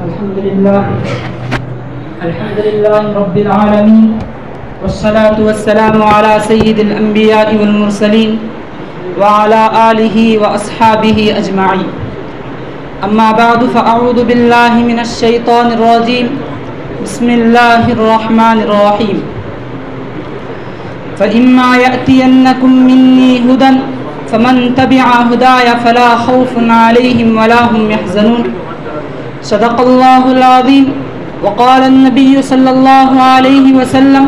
الحمد لله رب العالمين والصلاة والسلام على سيد الأنبياء والمرسلين وعلى آله وأصحابه أجمعين. أما بعد فأعوذ بالله من الشيطان الرجيم. بسم الله الرحمن الرحيم. فإما يأتينكم مني هدى فمن تبع هداي فلا خوف عليهم ولا هم يحزنون. صدق الله العظيم. وقال النبي صلى الله عليه وسلم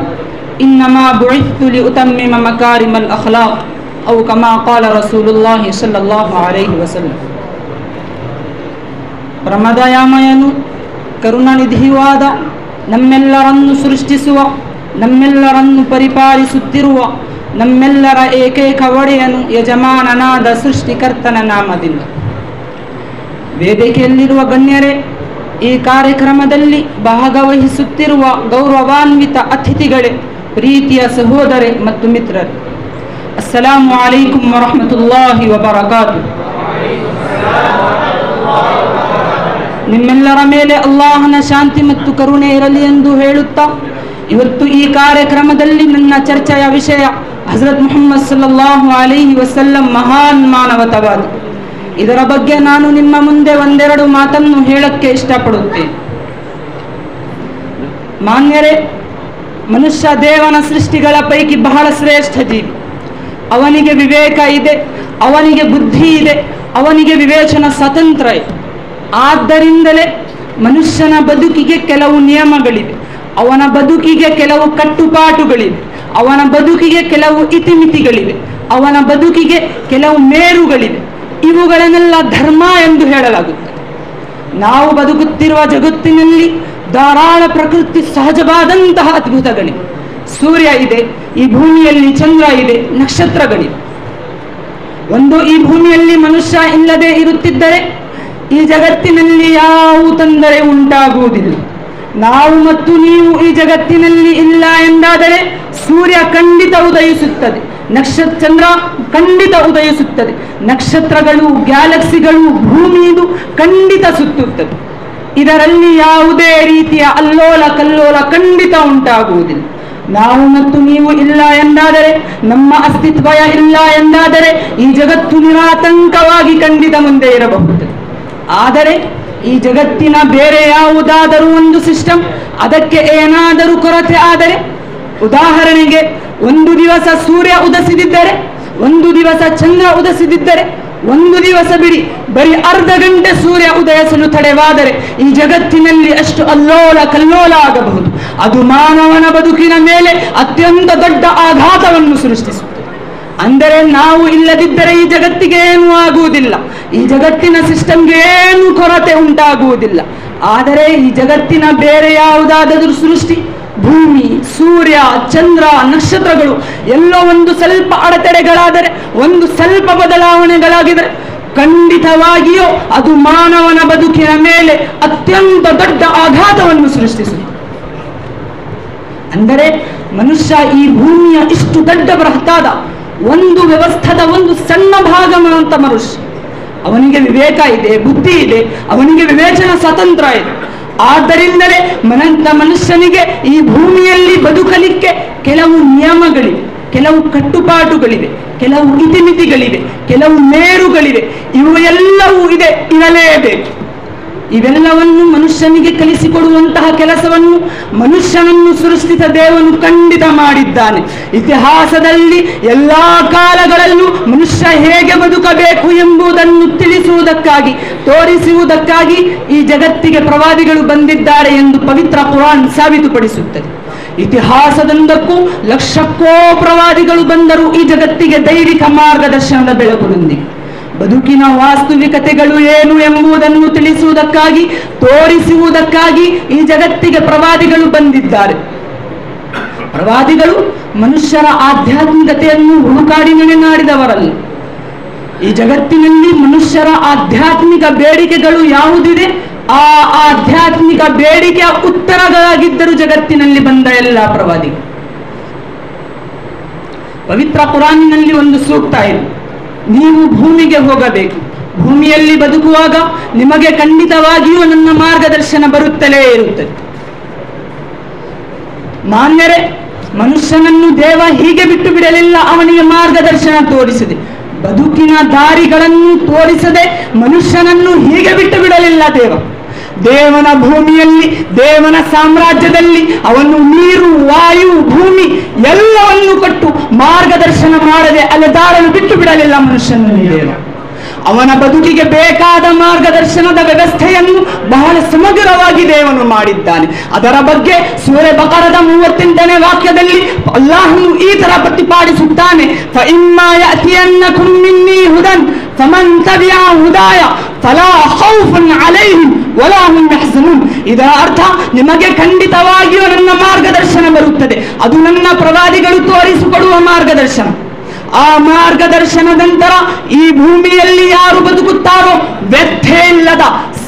إنما بعثت لأتمم مكارم الأخلاق أو كما قال رسول الله صلى الله عليه وسلم. ಪ್ರಮದಯಾಮಯನು ಕರುಣಾನಿಧಿವಾದ ನಮ್ಮೆಲ್ಲರನ್ನು ಸೃಷ್ಟಿಸುವ ನಮ್ಮೆಲ್ಲರನ್ನು ಪರಿಪಾಲಿಸುತ್ತಿರುವ ನಮ್ಮೆಲ್ಲರ ಏಕೈಕ ಒಡೆಯನು ಯಜಮಾನನಾದ ಸೃಷ್ಟಿಕರ್ತನ ನಾಮದಿಂದ. ವೇದಿಕೆಯಲ್ಲಿರುವ ಗಣ್ಯರೇ, ಈ ಕಾರ್ಯಕ್ರಮದಲ್ಲಿ ಭಾಗವಹಿಸುತ್ತಿರುವ ಗೌರವಾನ್ವಿತ ಅತಿಥಿಗಳೇ, ಪ್ರೀತಿಯ ಸಹೋದರೇ ಮತ್ತು ಮಿತ್ರರೇ, ಅಸ್ಸಲಾಮು ಅಲೈಕುಂ ವರಹಮತುಲ್ಲಾಹಿ ವಬರಕಾತು. ನಿಮ್ಮೆಲ್ಲರ ಮೇಲೆ ಅಲ್ಲಾಹನ ಶಾಂತಿ ಮತ್ತು ಕರುಣೆ ಇರಲಿ ಎಂದು ಹೇಳುತ್ತಾ, ಇವತ್ತು ಈ ಕಾರ್ಯಕ್ರಮದಲ್ಲಿ ನನ್ನ ಚರ್ಚೆಯ ವಿಷಯ ಹಜರತ್ ಮುಹಮ್ಮದ್ ಸಲ್ಲಲ್ಲಾಹು ಅಲೈಹಿ ವಸಲ್ಲಂ ಮಹಾನ್ ಮಾನವತಾವಾದಿ. ಇದರ ಬಗ್ಗೆ ನಾನು ನಿಮ್ಮ ಮುಂದೆ ಒಂದೆರಡು ಮಾತನ್ನು ಹೇಳಕ್ಕೆ ಇಷ್ಟಪಡುತ್ತೇನೆ. ಮಾನ್ಯರೇ, ಮನುಷ್ಯ ದೇವನ ಸೃಷ್ಟಿಗಳ ಪೈಕಿ ಬಹಳ ಶ್ರೇಷ್ಠ ಜೀವಿ. ಅವನಿಗೆ ವಿವೇಕ ಇದೆ, ಅವನಿಗೆ ಬುದ್ಧಿ ಇದೆ, ಅವನಿಗೆ ವಿವೇಚನ ಸ್ವತಂತ್ರ ಇದೆ. ಆದ್ದರಿಂದಲೇ ಮನುಷ್ಯನ ಬದುಕಿಗೆ ಕೆಲವು ನಿಯಮಗಳಿವೆ, ಅವನ ಬದುಕಿಗೆ ಕೆಲವು ಕಟ್ಟುಪಾಟುಗಳಿವೆ, ಅವನ ಬದುಕಿಗೆ ಕೆಲವು ಇತಿಮಿತಿಗಳಿವೆ, ಅವನ ಬದುಕಿಗೆ ಕೆಲವು ಮೇರುಗಳಿವೆ. ಇವುಗಳನ್ನೆಲ್ಲ ಧರ್ಮ ಎಂದು ಹೇಳಲಾಗುತ್ತದೆ. ನಾವು ಬದುಕುತ್ತಿರುವ ಜಗತ್ತಿನಲ್ಲಿ ಧಾರಾಳ ಪ್ರಕೃತಿ ಸಹಜವಾದಂತಹ ಅದ್ಭುತಗಳಿವೆ. ಸೂರ್ಯ ಇದೆ, ಈ ಭೂಮಿಯಲ್ಲಿ ಚಂದ್ರ ಇದೆ, ನಕ್ಷತ್ರಗಳಿವೆ. ಒಂದು, ಈ ಭೂಮಿಯಲ್ಲಿ ಮನುಷ್ಯ ಇಲ್ಲದೆ ಇರುತ್ತಿದ್ದರೆ ಈ ಜಗತ್ತಿನಲ್ಲಿ ಯಾವ ತೊಂದರೆ ಉಂಟಾಗುವುದಿಲ್ಲ. ನಾವು ಮತ್ತು ನೀವು ಈ ಜಗತ್ತಿನಲ್ಲಿ ಇಲ್ಲ ಎಂದಾದರೆ ಸೂರ್ಯ ಖಂಡಿತ ಉದಯಿಸುತ್ತದೆ, ಚಂದ್ರ ಖಂಡಿತ ಉದಯಿಸುತ್ತದೆ, ನಕ್ಷತ್ರಗಳು, ಗ್ಯಾಲಕ್ಸಿಗಳು, ಭೂಮಿದು ಖಂಡಿತ ಸುತ್ತುತ್ತದೆ. ಇದರಲ್ಲಿ ಯಾವುದೇ ರೀತಿಯ ಅಲ್ಲೋಲ ಕಲ್ಲೋಲ ಖಂಡಿತ ಉಂಟಾಗುವುದಿಲ್ಲ. ನಾವು ಮತ್ತು ನೀವು ಇಲ್ಲ ಎಂದಾದರೆ, ನಮ್ಮ ಅಸ್ತಿತ್ವ ಇಲ್ಲ ಎಂದಾದರೆ ಈ ಜಗತ್ತು ನಿರಾತಂಕವಾಗಿ ಖಂಡಿತ ಮುಂದೆ ಇರಬಹುದು. ಆದರೆ ಈ ಜಗತ್ತಿನ ಬೇರೆ ಯಾವುದಾದರೂ ಒಂದು ಸಿಸ್ಟಮ್, ಅದಕ್ಕೆ ಏನಾದರೂ ಕೊರತೆ ಆದರೆ, ಉದಾಹರಣೆಗೆ ಒಂದು ದಿವಸ ಸೂರ್ಯ ಉದಯಿಸಿದ್ದರೆ, ಒಂದು ದಿವಸ ಚಂದ್ರ ಉದಯಿಸಿದ್ದರೆ, ಒಂದು ದಿವಸ ಬಿಡಿ ಬರೀ ಅರ್ಧ ಗಂಟೆ ಸೂರ್ಯ ಉದಯಿಸಲು ತಡೆವಾದರೆ ಈ ಜಗತ್ತಿನಲ್ಲಿ ಅಷ್ಟು ಅಲ್ಲೋಲ ಕಲ್ಲೋಲ ಆಗಬಹುದು. ಅದು ಮಾನವನ ಬದುಕಿನ ಮೇಲೆ ಅತ್ಯಂತ ದೊಡ್ಡ ಆಘಾತವನ್ನು ಸೃಷ್ಟಿಸುತ್ತದೆ. ಅಂದರೆ ನಾವು ಇಲ್ಲದಿದ್ದರೆ ಈ ಜಗತ್ತಿಗೆ ಏನೂ ಆಗುವುದಿಲ್ಲ, ಈ ಜಗತ್ತಿನ ಸಿಸ್ಟಮ್ಗೆ ಏನೂ ಕೊರತೆ ಉಂಟಾಗುವುದಿಲ್ಲ. ಆದರೆ ಈ ಜಗತ್ತಿನ ಬೇರೆ ಯಾವುದಾದರೂ ಸೃಷ್ಟಿ, ಭೂಮಿ, ಸೂರ್ಯ, ಚಂದ್ರ, ನಕ್ಷತ್ರಗಳು ಎಲ್ಲೋ ಒಂದು ಸ್ವಲ್ಪ ಅಡೆತಡೆಗಳಾದರೆ, ಒಂದು ಸ್ವಲ್ಪ ಬದಲಾವಣೆಗಳಾಗಿದರೆ ಖಂಡಿತವಾಗಿಯೂ ಅದು ಮಾನವನ ಬದುಕಿನ ಮೇಲೆ ಅತ್ಯಂತ ದೊಡ್ಡ ಆಘಾತವನ್ನು ಸೃಷ್ಟಿಸುತ್ತದೆ. ಅಂದರೆ ಮನುಷ್ಯ ಈ ಭೂಮಿಯ ಇಷ್ಟು ದೊಡ್ಡ ಬೃಹತ್ತಾದ ಒಂದು ವ್ಯವಸ್ಥೆದ ಒಂದು ಸಣ್ಣ ಭಾಗವಂತ ಮನುಷ್ಯ. ಅವನಿಗೆ ವಿವೇಕ ಇದೆ, ಬುದ್ಧಿ ಇದೆ, ಅವನಿಗೆ ವಿವೇಚನ ಸ್ವತಂತ್ರ ಇದೆ. ಆದ್ದರಿಂದಲೇ ಮನುಷ್ಯನಿಗೆ ಈ ಭೂಮಿಯಲ್ಲಿ ಬದುಕಲಿಕ್ಕೆ ಕೆಲವು ನಿಯಮಗಳಿವೆ, ಕೆಲವು ಕಟ್ಟುಪಾಟುಗಳಿವೆ, ಕೆಲವು ಇತಿಮಿತಿಗಳಿವೆ, ಕೆಲವು ಮೇರುಗಳಿವೆ. ಇವು ಎಲ್ಲವೂ ಇದೆ, ಇರಲೇಬೇಕು. ಇವೆಲ್ಲವನ್ನು ಮನುಷ್ಯನಿಗೆ ಕಲಿಸಿಕೊಡುವಂತಹ ಕೆಲಸವನ್ನು ಮನುಷ್ಯನನ್ನು ಸೃಷ್ಟಿಸಿದ ದೇವನು ಖಂಡಿತ ಮಾಡಿದ್ದಾನೆ. ಇತಿಹಾಸದಲ್ಲಿ ಎಲ್ಲಾ ಕಾಲಗಳಲ್ಲೂ ಮನುಷ್ಯ ಹೇಗೆ ಬದುಕಬೇಕು ಎಂಬುದನ್ನು ತಿಳಿಸುವುದಕ್ಕಾಗಿ, ತೋರಿಸುವುದಕ್ಕಾಗಿ ಈ ಜಗತ್ತಿಗೆ ಪ್ರವಾದಿಗಳು ಬಂದಿದ್ದಾರೆ ಎಂದು ಪವಿತ್ರ ಕುರಾನ್ ಸಾಬೀತುಪಡಿಸುತ್ತದೆ. ಇತಿಹಾಸದಿಂದಕ್ಕೂ ಲಕ್ಷಕ್ಕೋ ಪ್ರವಾದಿಗಳು ಬಂದರು ಈ ಜಗತ್ತಿಗೆ ದೈವಿಕ ಮಾರ್ಗದರ್ಶನದ ಬೆಳಕಿನೊಂದಿಗೆ. ಬದುಕಿನ ವಾಸ್ತವಿಕತೆಗಳು ಏನು ಎಂಬುದನ್ನು ತಿಳಿಸುವುದಕ್ಕಾಗಿ, ತೋರಿಸುವುದಕ್ಕಾಗಿ ಈ ಜಗತ್ತಿಗೆ ಪ್ರವಾದಿಗಳು ಬಂದಿದ್ದಾರೆ. ಪ್ರವಾದಿಗಳು ಮನುಷ್ಯರ ಆಧ್ಯಾತ್ಮಿಕತೆಯನ್ನು ಹುಡುಕಾಡಿ ನಡೆನಾಡಿದವರಲ್ಲ. ಈ ಜಗತ್ತಿನಲ್ಲಿ ಮನುಷ್ಯರ ಆಧ್ಯಾತ್ಮಿಕ ಬೇಡಿಕೆಗಳು ಯಾವುದಿದೆ, ಆ ಆಧ್ಯಾತ್ಮಿಕ ಬೇಡಿಕೆಯ ಉತ್ತರಗಳಾಗಿದ್ದರು ಜಗತ್ತಿನಲ್ಲಿ ಬಂದ ಎಲ್ಲ ಪ್ರವಾದಿಗಳು. ಪವಿತ್ರ ಕುರಾನಿನಲ್ಲಿ ಒಂದು ಸೂಕ್ತ ಇದೆ, ನೀವು ಭೂಮಿಗೆ ಹೋಗಬೇಕು, ಭೂಮಿಯಲ್ಲಿ ಬದುಕುವಾಗ ನಿಮಗೆ ಖಂಡಿತವಾಗಿಯೂ ನನ್ನ ಮಾರ್ಗದರ್ಶನ ಬರುತ್ತಲೇ ಇರುತ್ತದೆ. ಮಾನ್ಯರೇ, ಮನುಷ್ಯನನ್ನು ದೇವ ಹೀಗೆ ಬಿಟ್ಟು ಬಿಡಲಿಲ್ಲ, ಅವನಿಗೆ ಮಾರ್ಗದರ್ಶನ ತೋರಿಸಿದೆ. ಬದುಕಿನ ದಾರಿಗಳನ್ನು ತೋರಿಸದೆ ಮನುಷ್ಯನನ್ನು ಹೀಗೆ ಬಿಟ್ಟು ಬಿಡಲಿಲ್ಲ ದೇವ. ದೇವನ ಭೂಮಿಯಲ್ಲಿ, ದೇವನ ಸಾಮ್ರಾಜ್ಯದಲ್ಲಿ ಅವನು ನೀರು, ವಾಯು, ಭೂಮಿ ಎಲ್ಲವನ್ನು ಕೊಟ್ಟು ಮಾರ್ಗದರ್ಶನ ಮಾಡದೆ ಅಲೆದಾಡಲು ಬಿಟ್ಟು ಬಿಡಲಿಲ್ಲ ಮನುಷ್ಯನನ್ನು ದೇವ. ಅವನ ಬದುಕಿಗೆ ಬೇಕಾದ ಮಾರ್ಗದರ್ಶನದ ವ್ಯವಸ್ಥೆಯನ್ನು ಬಹಳ ಸಮಗ್ರವಾಗಿ ದೇವನು ಮಾಡಿದ್ದಾನೆ. ಅದರ ಬಗ್ಗೆ ಸೂರೆ ಬಕರದ 38ನೇ ವಾಕ್ಯದಲ್ಲಿ ಅಲ್ಲಾಹನು ಈ ತರ ಪ್ರತಿಪಾದಿಸುತ್ತಾನೆ, ಫಇಮ್ಮಾ ಯಅತಿಯನ್ನಕುಂ ಮಿನ್ನೀ ಹುದನ್ ಫಮನ್ ತಬಿಅ ಹುದಾಯ ಫಲಾ ಖೌಫುನ್ ಅಲೈಹಿಂ ವಲಾ ಹುಂ ಯಹ್ಜನೂನ್. ಇದರ ಅರ್ಥ, ನಿಮಗೆ ಖಂಡಿತವಾಗಿಯೂ ನನ್ನ ಮಾರ್ಗದರ್ಶನ ಬರುತ್ತದೆ. ಅದು ನನ್ನ ಪ್ರವಾದಿಗಳು ತೋರಿಸಿಕೊಡುವ ಮಾರ್ಗದರ್ಶನ. ಆ ಮಾರ್ಗದರ್ಶನದ ನಂತರ ಈ ಭೂಮಿಯಲ್ಲಿ ಯಾರು ಬದುಕುತ್ತಾರೋ ವ್ಯಥೆ ಇಲ್ಲದ,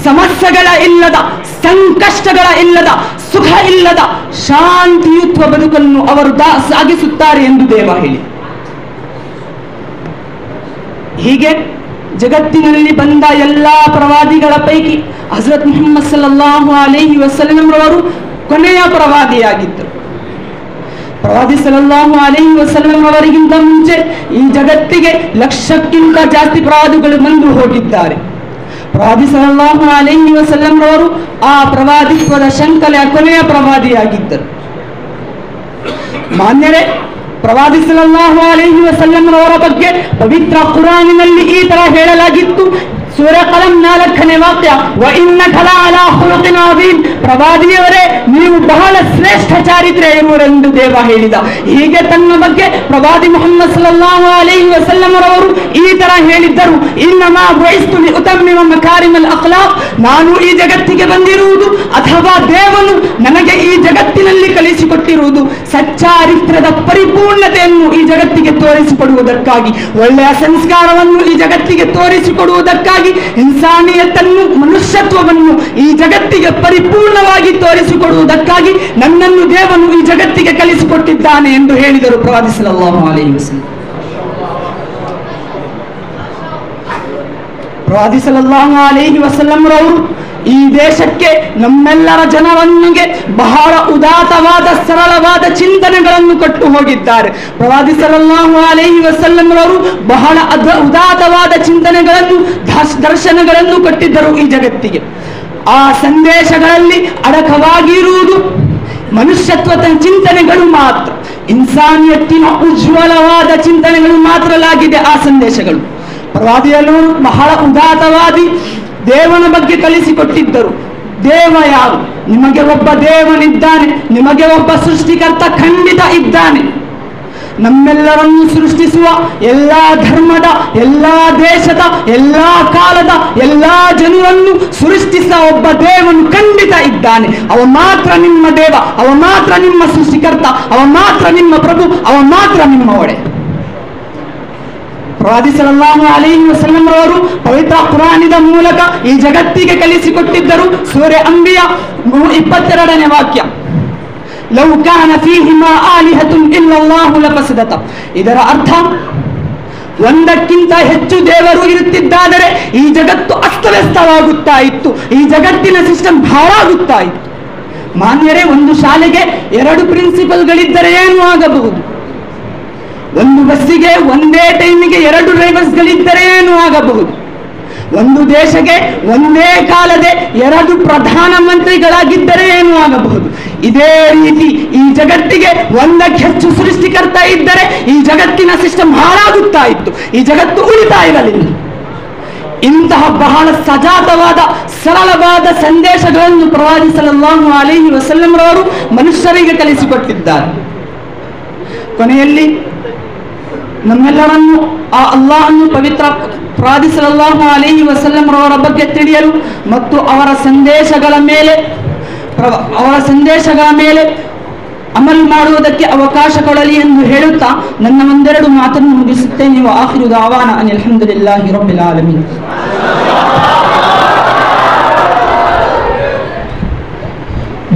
ಸಮಸ್ಯೆಗಳ ಇಲ್ಲದ, ಸಂಕಷ್ಟಗಳ ಇಲ್ಲದ, ಸುಖ ಇಲ್ಲದ ಶಾಂತಿಯುತ ಬದುಕನ್ನು ಅವರು ಸಾಗಿಸುತ್ತಾರೆ ಎಂದು ದೇವ ಹೇಳಿ. ಹೀಗೆ ಜಗತ್ತಿನಲ್ಲಿ ಬಂದ ಎಲ್ಲಾ ಪ್ರವಾದಿಗಳ ಪೈಕಿ ಹಜರತ್ ಮುಹಮ್ಮದ್ ಸಲ್ಲಲ್ಲಾಹು ಅಲೈಹಿ ವಸಲ್ಲಂ ರವರು ಕೊನೆಯ ಪ್ರವಾದಿಯಾಗಿದ್ದರು. ಪ್ರವಾದಿ ಸಲ್ಲಲ್ಲಾಹು ಅಲೈಹಿ ವಸಲ್ಲಂ ಅವರಿಗಿಂತ ಮುಂಚೆ ಈ ಜಗತ್ತಿಗೆ 1,00,000ಕ್ಕಿಂತ ಜಾಸ್ತಿ ಪ್ರವಾದಿಗಳು ಬಂದು ಹೋಗಿದ್ದಾರೆ. ಪ್ರವಾದಿ ಸಲ್ಲಲ್ಲಾಹು ಅಲೈಹಿ ವಸಲ್ಲಂ ರವರು ಆ ಪ್ರವಾದಿತ್ವದ ಶಂಕಲೆಯ ಕೊನೆಯ ಪ್ರವಾದಿಯಾಗಿದ್ದರು. ಮಾನ್ಯರೇ, ಪ್ರವಾದಿ ಸಲ್ಲಲ್ಲಾಹು ಅಲೈಹಿ ವಸಲ್ಲಂ ರವರ ಬಗ್ಗೆ ಪವಿತ್ರ ಕುರಾನಿನಲ್ಲಿ ಈ ತರ ಹೇಳಲಾಗಿತ್ತು. ಸೂರೆ ಕಲಂ 4ನೇ ವಾಕ್ಯ, ವ ಇನ್ನಕ ಲಅಲಾ ಖುಲುಕಿನ್ ಅಜೀಮ್. ಪ್ರವಾದಿಯವರೇ, ನೀವು ಬಹಳ ಶ್ರೇಷ್ಠ ಚಾರಿತ್ರ್ಯ ಇರುವರೆಂದು ದೇವ ಹೇಳಿದ. ಹೀಗೆ ತನ್ನ ಬಗ್ಗೆ ಪ್ರವಾದಿ ಮುಹಮ್ಮದ್ ಸಲ್ಲಲ್ಲಾಹು ಅಲೈಹಿ ವಸಲ್ಲಂ ರವರು ಈ ತರ ಹೇಳಿದ್ದರು, ಇನ್ನಮಾ ಬುಇಸ್ತು ಲಿಉತಮ್ಮಿಮ ಮಕಾರಿಮಲ್ ಅಖ್ಲಾಕ್. ನಾನು ಈ ಜಗತ್ತಿಗೆ ಬಂದಿರುವುದು, ಅಥವಾ ದೇವನು ನನಗೆ ಈ ಜಗತ್ತಿನಲ್ಲಿ ಕಲಿಸಿಕೊಟ್ಟಿರುವುದು ಸಚ್ಚಾರಿತ್ರ್ಯದ ಪರಿಪೂರ್ಣತೆಯನ್ನು ಈ ಜಗತ್ತಿಗೆ ತೋರಿಸಿಕೊಡುವುದಕ್ಕಾಗಿ, ಒಳ್ಳೆಯ ಸಂಸ್ಕಾರವನ್ನು ಈ ಜಗತ್ತಿಗೆ ತೋರಿಸಿಕೊಡುವುದಕ್ಕಾಗಿ, ಇನ್ಸಾನಿಯತನ್ನು, ಮನುಷ್ಯತ್ವವನ್ನು ಈ ಜಗತ್ತಿಗೆ ಪರಿಪೂರ್ಣವಾಗಿ ತೋರಿಸಿಕೊಡುವುದಕ್ಕಾಗಿ ನನ್ನನ್ನು ದೇವನು ಈ ಜಗತ್ತಿಗೆ ಕಲಿಸಿಕೊಟ್ಟಿದ್ದಾನೆ ಎಂದು ಹೇಳಿದರು ಪ್ರವಾದಿ ಸಲ್ಲಲ್ಲಾಹು ಅಲೈಹಿ ವಸಲ್ಲಂ. ಪ್ರವಾದಿ ಸಲ್ಲಲ್ಲಾಹು ಅಲೈಹಿ ವಸಲ್ಲಂ ರವರು ಈ ದೇಶಕ್ಕೆ, ನಮ್ಮೆಲ್ಲರ ಜನರನ್ನಿಗೆ ಬಹಳ ಉದಾತ್ತವಾದ, ಸರಳವಾದ ಚಿಂತನೆಗಳನ್ನು ಕೊಟ್ಟು ಹೋಗಿದ್ದಾರೆ. ಪ್ರವಾದಿ ಸಲ್ಲಲ್ಲಾಹು ಅಲೈಹಿ ವಸಲ್ಲಂ ರವರು ಬಹಳ ಉದಾತ್ತವಾದ ಚಿಂತನೆಗಳನ್ನು, ದರ್ಶನಗಳನ್ನು ಕೊಟ್ಟಿದ್ದರು ಈ ಜಗತ್ತಿಗೆ. ಆ ಸಂದೇಶಗಳಲ್ಲಿ ಅಡಕವಾಗಿರುವುದು ಮನುಷ್ಯತ್ವದ ಚಿಂತನೆಗಳು ಮಾತ್ರ, ಇನ್ಸಾನಿಯತ್ತಿನ ಉಜ್ವಲವಾದ ಚಿಂತನೆಗಳು ಮಾತ್ರಲಾಗಿದೆ ಆ ಸಂದೇಶಗಳು. ಪ್ರವಾದಿಯವರು ಬಹಳ ಉದಾತ್ತವಾದಿ, ದೇವನ ಬಗ್ಗೆ ಕಲಿಸಿಕೊಟ್ಟಿದ್ದರು. ದೇವ ಯಾರು? ನಿಮಗೆ ಒಬ್ಬ ದೇವನಿದ್ದಾನೆ, ನಿಮಗೆ ಒಬ್ಬ ಸೃಷ್ಟಿಕರ್ತ ಖಂಡಿತ ಇದ್ದಾನೆ. ನಮ್ಮೆಲ್ಲರನ್ನು ಸೃಷ್ಟಿಸುವ, ಎಲ್ಲಾ ಧರ್ಮದ, ಎಲ್ಲಾ ದೇಶದ, ಎಲ್ಲಾ ಕಾಲದ, ಎಲ್ಲಾ ಜನರನ್ನು ಸೃಷ್ಟಿಸುವ ಒಬ್ಬ ದೇವನು ಖಂಡಿತ ಇದ್ದಾನೆ. ಅವ ಮಾತ್ರ ನಿಮ್ಮ ದೇವ, ಅವ ಮಾತ್ರ ನಿಮ್ಮ ಸೃಷ್ಟಿಕರ್ತ, ಅವ ಮಾತ್ರ ನಿಮ್ಮ ಪ್ರಭು, ಅವ ಮಾತ್ರ ನಿಮ್ಮ ಒಡೆ. ಪ್ರವಾದಿ ಸಲ್ಲಲ್ಲಾಹು ಅಲೈಹಿ ವಸಲ್ಲಂ ರವರು ಪವಿತ್ರ ಕುರಾನಿನ ಮೂಲಕ ಈ ಜಗತ್ತಿಗೆ ಕಲಿಸಿಕೊಟ್ಟಿದ್ದರು. ಸೂರೆ ಅಂಬಿಯಾ 22ನೇ ವಾಕ್ಯ, ಲೌ ಕಾನ ಫೀಹಿಮಾ ಆಲಿಹತುನ್ ಇಲ್ಲಲ್ಲಾಹು ಲಫಸದತ. ಇದರ ಅರ್ಥ, ಒಂದಕ್ಕಿಂತ ಹೆಚ್ಚು ದೇವರು ಇರುತ್ತಿದ್ದಾದರೆ ಈ ಜಗತ್ತು ಅಸ್ತವ್ಯಸ್ತವಾಗುತ್ತಾ ಇತ್ತು, ಈ ಜಗತ್ತಿನ ಸಿಸ್ಟಮ್ ಹಾಳಾಗುತ್ತಾ ಇತ್ತು. ಮಾನ್ಯರೇ, ಒಂದು ಶಾಲೆಗೆ 2 ಪ್ರಿನ್ಸಿಪಲ್ಗಳಿದ್ದರೆ ಏನು ಆಗಬಹುದು? ಒಂದು ಬಸ್ಸಿಗೆ ಒಂದೇ ಟೈಮಿಗೆ 2 ಡ್ರೈವರ್ಸ್ಗಳಿದ್ದರೆ ಏನು ಆಗಬಹುದು? ಒಂದು ದೇಶಕ್ಕೆ ಒಂದೇ ಕಾಲದೆ 2 ಪ್ರಧಾನ ಮಂತ್ರಿಗಳಾಗಿದ್ದರೆ ಏನು ಆಗಬಹುದು? ಇದೇ ರೀತಿ ಈ ಜಗತ್ತಿಗೆ ಒಂದಕ್ಕೆ ಹೆಚ್ಚು ಸೃಷ್ಟಿಕರ್ತ ಇದ್ದರೆ ಈ ಜಗತ್ತಿನ ಸಿಸ್ಟಮ್ ಹಾಳಾಗುತ್ತಾ ಇತ್ತು, ಈ ಜಗತ್ತು ಉಳಿತಾ ಇರಲಿಲ್ಲ. ಇಂತಹ ಬಹಳ ಸಜಾತವಾದ, ಸರಳವಾದ ಸಂದೇಶಗಳನ್ನು ಪ್ರವಾದಿ ಸಲ್ಲಲ್ಲಾಹು ಅಲೈಹಿ ವಸಲ್ಲಂ ರವರು ಮನುಷ್ಯರಿಗೆ ಕಲಿಸಿಕೊಟ್ಟಿದ್ದಾರೆ. ಕೊನೆಯಲ್ಲಿ ನಮ್ಮೆಲ್ಲರನ್ನು ಆ ಅಲ್ಲಾಹನ್ನು, ಪವಿತ್ರ ಪ್ರವಾದಿ ಸಲ್ಲಲ್ಲಾಹು ಅಲೈಹಿ ವಸಲ್ಲಂ ರವರ ಬಗ್ಗೆ ತಿಳಿಯಲು ಮತ್ತು ಅವರ ಸಂದೇಶಗಳ ಮೇಲೆ ಅಮಲ್ ಮಾಡುವುದಕ್ಕೆ ಅವಕಾಶ ಕೊಡಲಿ ಎಂದು ಹೇಳುತ್ತಾ ನನ್ನ ಒಂದೆರಡು ಮಾತನ್ನು ಮುಗಿಸುತ್ತೇನೆ. ಆಖಿರು ದಾವಾನ ಅನಿಲ್ ಹಮ್ದುಲಿಲ್ಲಾಹಿ ರಬ್ಬಿಲ್ ಆಲಮೀನ್.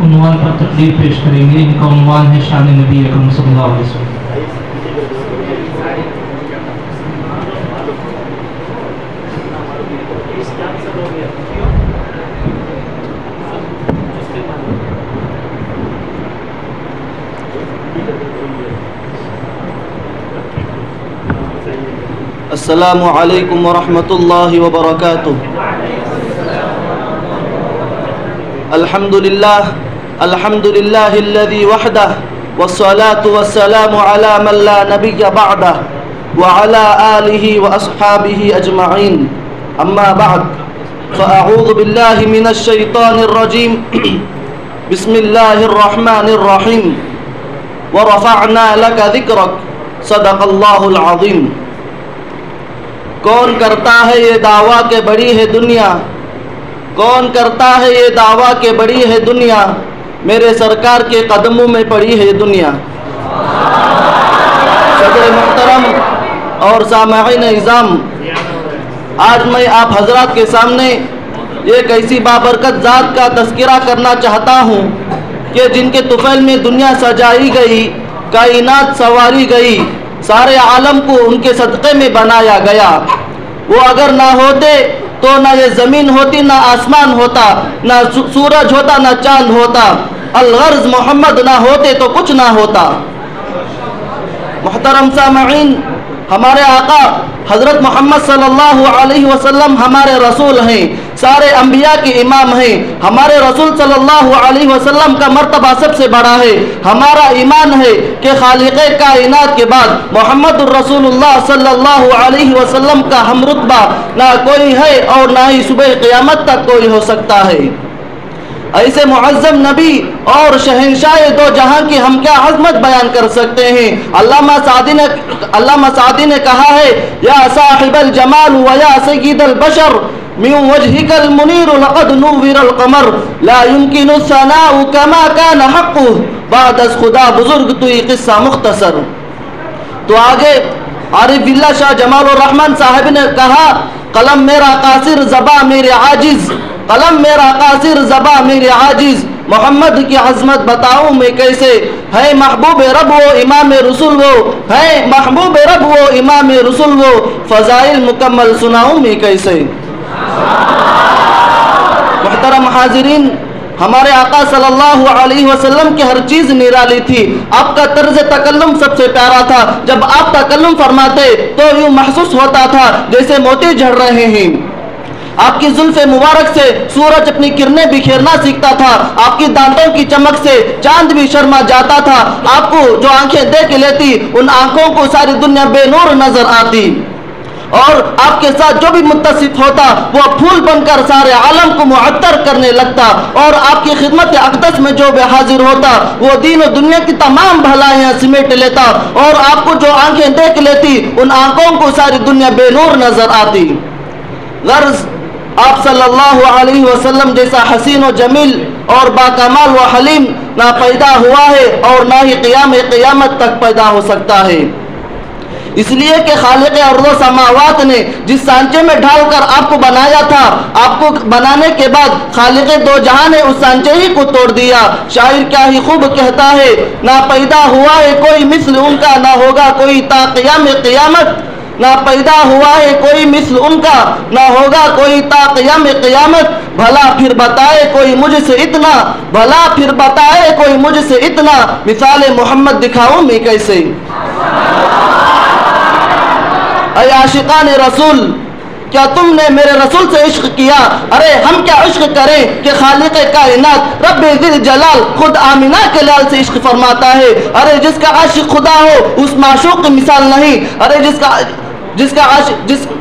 عنوان پر تقریر پیش کریں گے. ان کا عنوان ہے شان نبی اکرم صلی اللہ علیہ وسلم. السلام علیکم ورحمۃ اللہ وبرکاتہ. الحمد للہ الذی وحدہ والصلاة والسلام علی من لا نبی بعدہ وعلی آلہ واصحابہ اجمعین. اما بعد فاعوذ باللہ من الشیطان الرجیم. بسم اللہ الرحمن الرحیم. ورفعنا لک ذکرک صدق اللہ العظیم. کون کرتا ہے یہ دعویٰ کہ بڑی ہے دنیا، کون کرتا ہے یہ دعویٰ کہ بڑی ہے دنیا، میرے سرکار کے قدموں میں پڑی ہے دنیا. صدر محترم اور سامعین اعظام، آج میں آپ حضرات کے سامنے ایک ایسی بابرکت ذات کا تذکرہ کرنا چاہتا ہوں کہ جن کے طفیل میں دنیا سجائی گئی، کائنات سنواری گئی، سارے عالم کو ان کے صدقے میں بنایا گیا. وہ اگر نہ ہوتے تو نہ یہ زمین ہوتی، نہ آسمان ہوتا، نہ سورج ہوتا، نہ چاند ہوتا. الغرض محمد نہ ہوتے تو کچھ نہ ہوتا. محترم سامعین، ہمارے آقا حضرت محمد صلی اللہ علیہ وسلم ہمارے رسول ہیں، سارے انبیاء کے امام ہیں. ہمارے رسول صلی اللہ علیہ وسلم کا مرتبہ سب سے بڑا ہے. ہمارا ایمان ہے کہ خالق کائنات کے بعد محمد الرسول اللہ صلی اللہ علیہ وسلم کا ہم رتبہ نہ کوئی ہے اور نہ ہی صبح قیامت تک کوئی ہو سکتا ہے. ایسے معظم نبی اور شہنشاہ دو جہاں کی ہم کیا عظمت بیان کر سکتے ہیں. علامہ سعدی نے کہا ہے، یا صاحب الجمال و یا سید البشر من وجهك المنیر لقد نور القمر لا يمكن الثناء كما كان حقه بعد از خدا بزرگ تو یہ قصہ مختصر. تو آگے عارف باللہ شاہ جمال الرحمن صاحب نے کہا، قلم میرا قاصر زباں میرے عاجز، قلم میرا قاصر زباں میرے عاجز، محمد کی عظمت بتاؤں میں کیسے. ہے محبوب رب وہ امام رسول وہ، ہے محبوب رب وہ امام رسول وہ، فضائل مکمل سناؤں میں کیسے. محترم حاضرین، ہمارے آقا صلی اللہ علیہ وسلم کی ہر چیز نرالی تھی. آپ کا طرز تکلم سب سے پیارا تھا. جب آپ تکلم فرماتے تو یوں محسوس ہوتا تھا جیسے موتی جھڑ رہے ہیں. آپ کی زلف مبارک سے سورج اپنی کرنیں بکھیرنا سیکھتا تھا. آپ کی دانتوں کی چمک سے چاند بھی شرما جاتا تھا. آپ کو جو آنکھیں دیکھ لیتی ان آنکھوں کو ساری دنیا بے نور نظر آتی. اور آپ کے ساتھ جو بھی متصف ہوتا وہ پھول بن کر سارے عالم کو معطر کرنے لگتا. اور آپ کی خدمت اقدس میں جو بھی حاضر ہوتا وہ دین و دنیا کی تمام بھلائیاں سمیٹ لیتا. اور آپ کو جو آنکھیں دیکھ لیتی ان آنکھوں کو ساری دنیا بے نور نظر آتی. غرض آپ صلی اللہ علیہ وسلم جیسا حسین و جمیل اور باکمال و حلیم نہ پیدا ہوا ہے اور نہ ہی قیامت تک پیدا ہو سکتا ہے. اس لیے کہ خالق ارض و سماوات نے جس سانچے میں ڈھال کر آپ کو بنایا تھا، آپ کو بنانے کے بعد خالق دو جہاں نے اس سانچے ہی کو توڑ دیا. شاعر کیا ہی خوب کہتا ہے، نہ پیدا ہوا ہے کوئی مثل ان کا، نہ ہوگا کوئی تا قیام قیامت. نہ پیدا ہوا ہے کوئی مثل ان کا، نہ ہوگا کوئی تا قیام قیامت. بھلا پھر بتائے کوئی مجھ سے اتنا، بھلا پھر بتائے کوئی مجھ سے اتنا، مثال محمد دکھاؤں میں کیسے. اے عاشقان رسول، کیا تم نے میرے رسول سے عشق کیا؟ ارے ہم کیا عشق کریں کہ خالق کائنات رب ذی الجلال خود آمینہ کے لال سے عشق فرماتا ہے. ارے جس کا عاشق خدا ہو اس معشوق کی مثال نہیں. ارے جس کا عاشق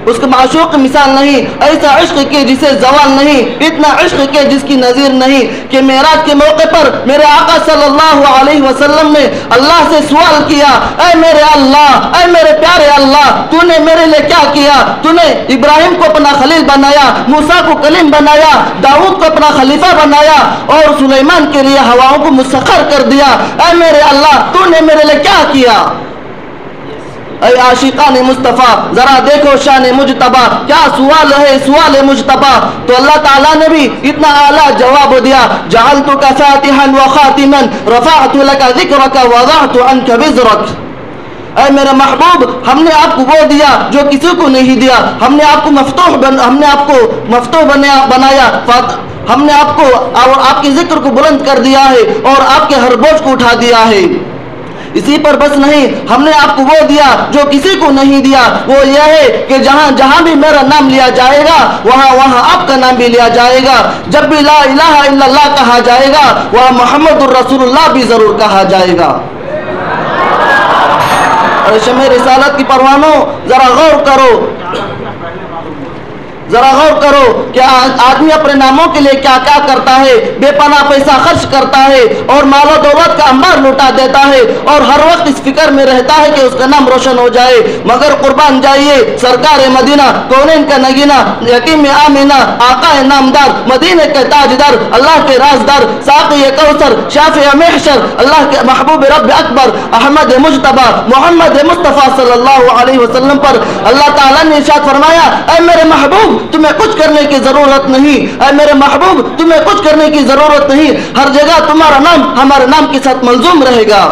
اس کا معشوق کی مثال نہیں. ایسا عشق کے جسے زوال نہیں، اتنا عشق کے جس کی نظیر نہیں. کہ معراج کے موقع پر میرے آقا صلی اللہ علیہ وسلم نے اللہ سے سوال کیا، اے میرے اللہ، اے میرے پیارے اللہ، تو نے میرے لیے کیا کیا؟ تو نے ابراہیم کو اپنا خلیل بنایا، موسیٰ کو کلیم بنایا، داؤد کو اپنا خلیفہ بنایا اور سلیمان کے لیے ہواؤں کو مسخر کر دیا. اے میرے اللہ، تو نے میرے لیے کیا کیا؟ اے عاشقان مصطفیٰ ذرا دیکھو شان مجتبیٰ، کیا سوال ہے سوال مجتبیٰ. تو اللہ تعالیٰ نے بھی اتنا اعلیٰ جواب دیا، جعلتک فاتحا وخاتما رفعت لک ذکرک ووضعت عنک وزرک. اے میرے محبوب، ہم نے آپ کو وہ دیا جو کسی کو نہیں دیا. ہم نے آپ کو مفتوح بنایا، ہم نے آپ کو اور آپ کے ذکر کو بلند کر دیا ہے اور آپ کے ہر بوجھ کو اٹھا دیا ہے. اسی پر بس نہیں، ہم نے آپ کو وہ دیا جو کسی کو نہیں دیا. وہ یہ ہے کہ جہاں جہاں بھی میرا نام لیا جائے گا وہاں آپ کا نام بھی لیا جائے گا. جب بھی لا الہ الا اللہ کہا جائے گا وہاں محمد الرسول اللہ بھی ضرور کہا جائے گا. اور شمع رسالت کی پروانوں، ذرا غور کرو کہ آدمی اپنے ناموں کے لیے کیا کیا کرتا ہے. بے پناہ پیسہ خرچ کرتا ہے اور مال و دولت کا انبار لوٹا دیتا ہے اور ہر وقت اس فکر میں رہتا ہے کہ اس کا نام روشن ہو جائے. مگر قربان جائیے، سرکار مدینہ، کونین کا نگینہ، یتیم آمینہ، آقا نامدار، مدینہ کے تاجدار، اللہ کے رازدار، ساقی کوثر، شافع محشر، اللہ کے محبوب رب اکبر احمد مجتبیٰ محمد مصطفیٰ صلی اللہ علیہ وسلم پر اللہ تعالیٰ نے ارشاد فرمایا، اے میرے محبوب تمہیں کچھ کرنے کی ضرورت نہیں. اے میرے محبوب تمہیں کچھ کرنے کی ضرورت نہیں. ہر جگہ تمہارا نام ہمارے نام کے ساتھ ملزوم رہے گا.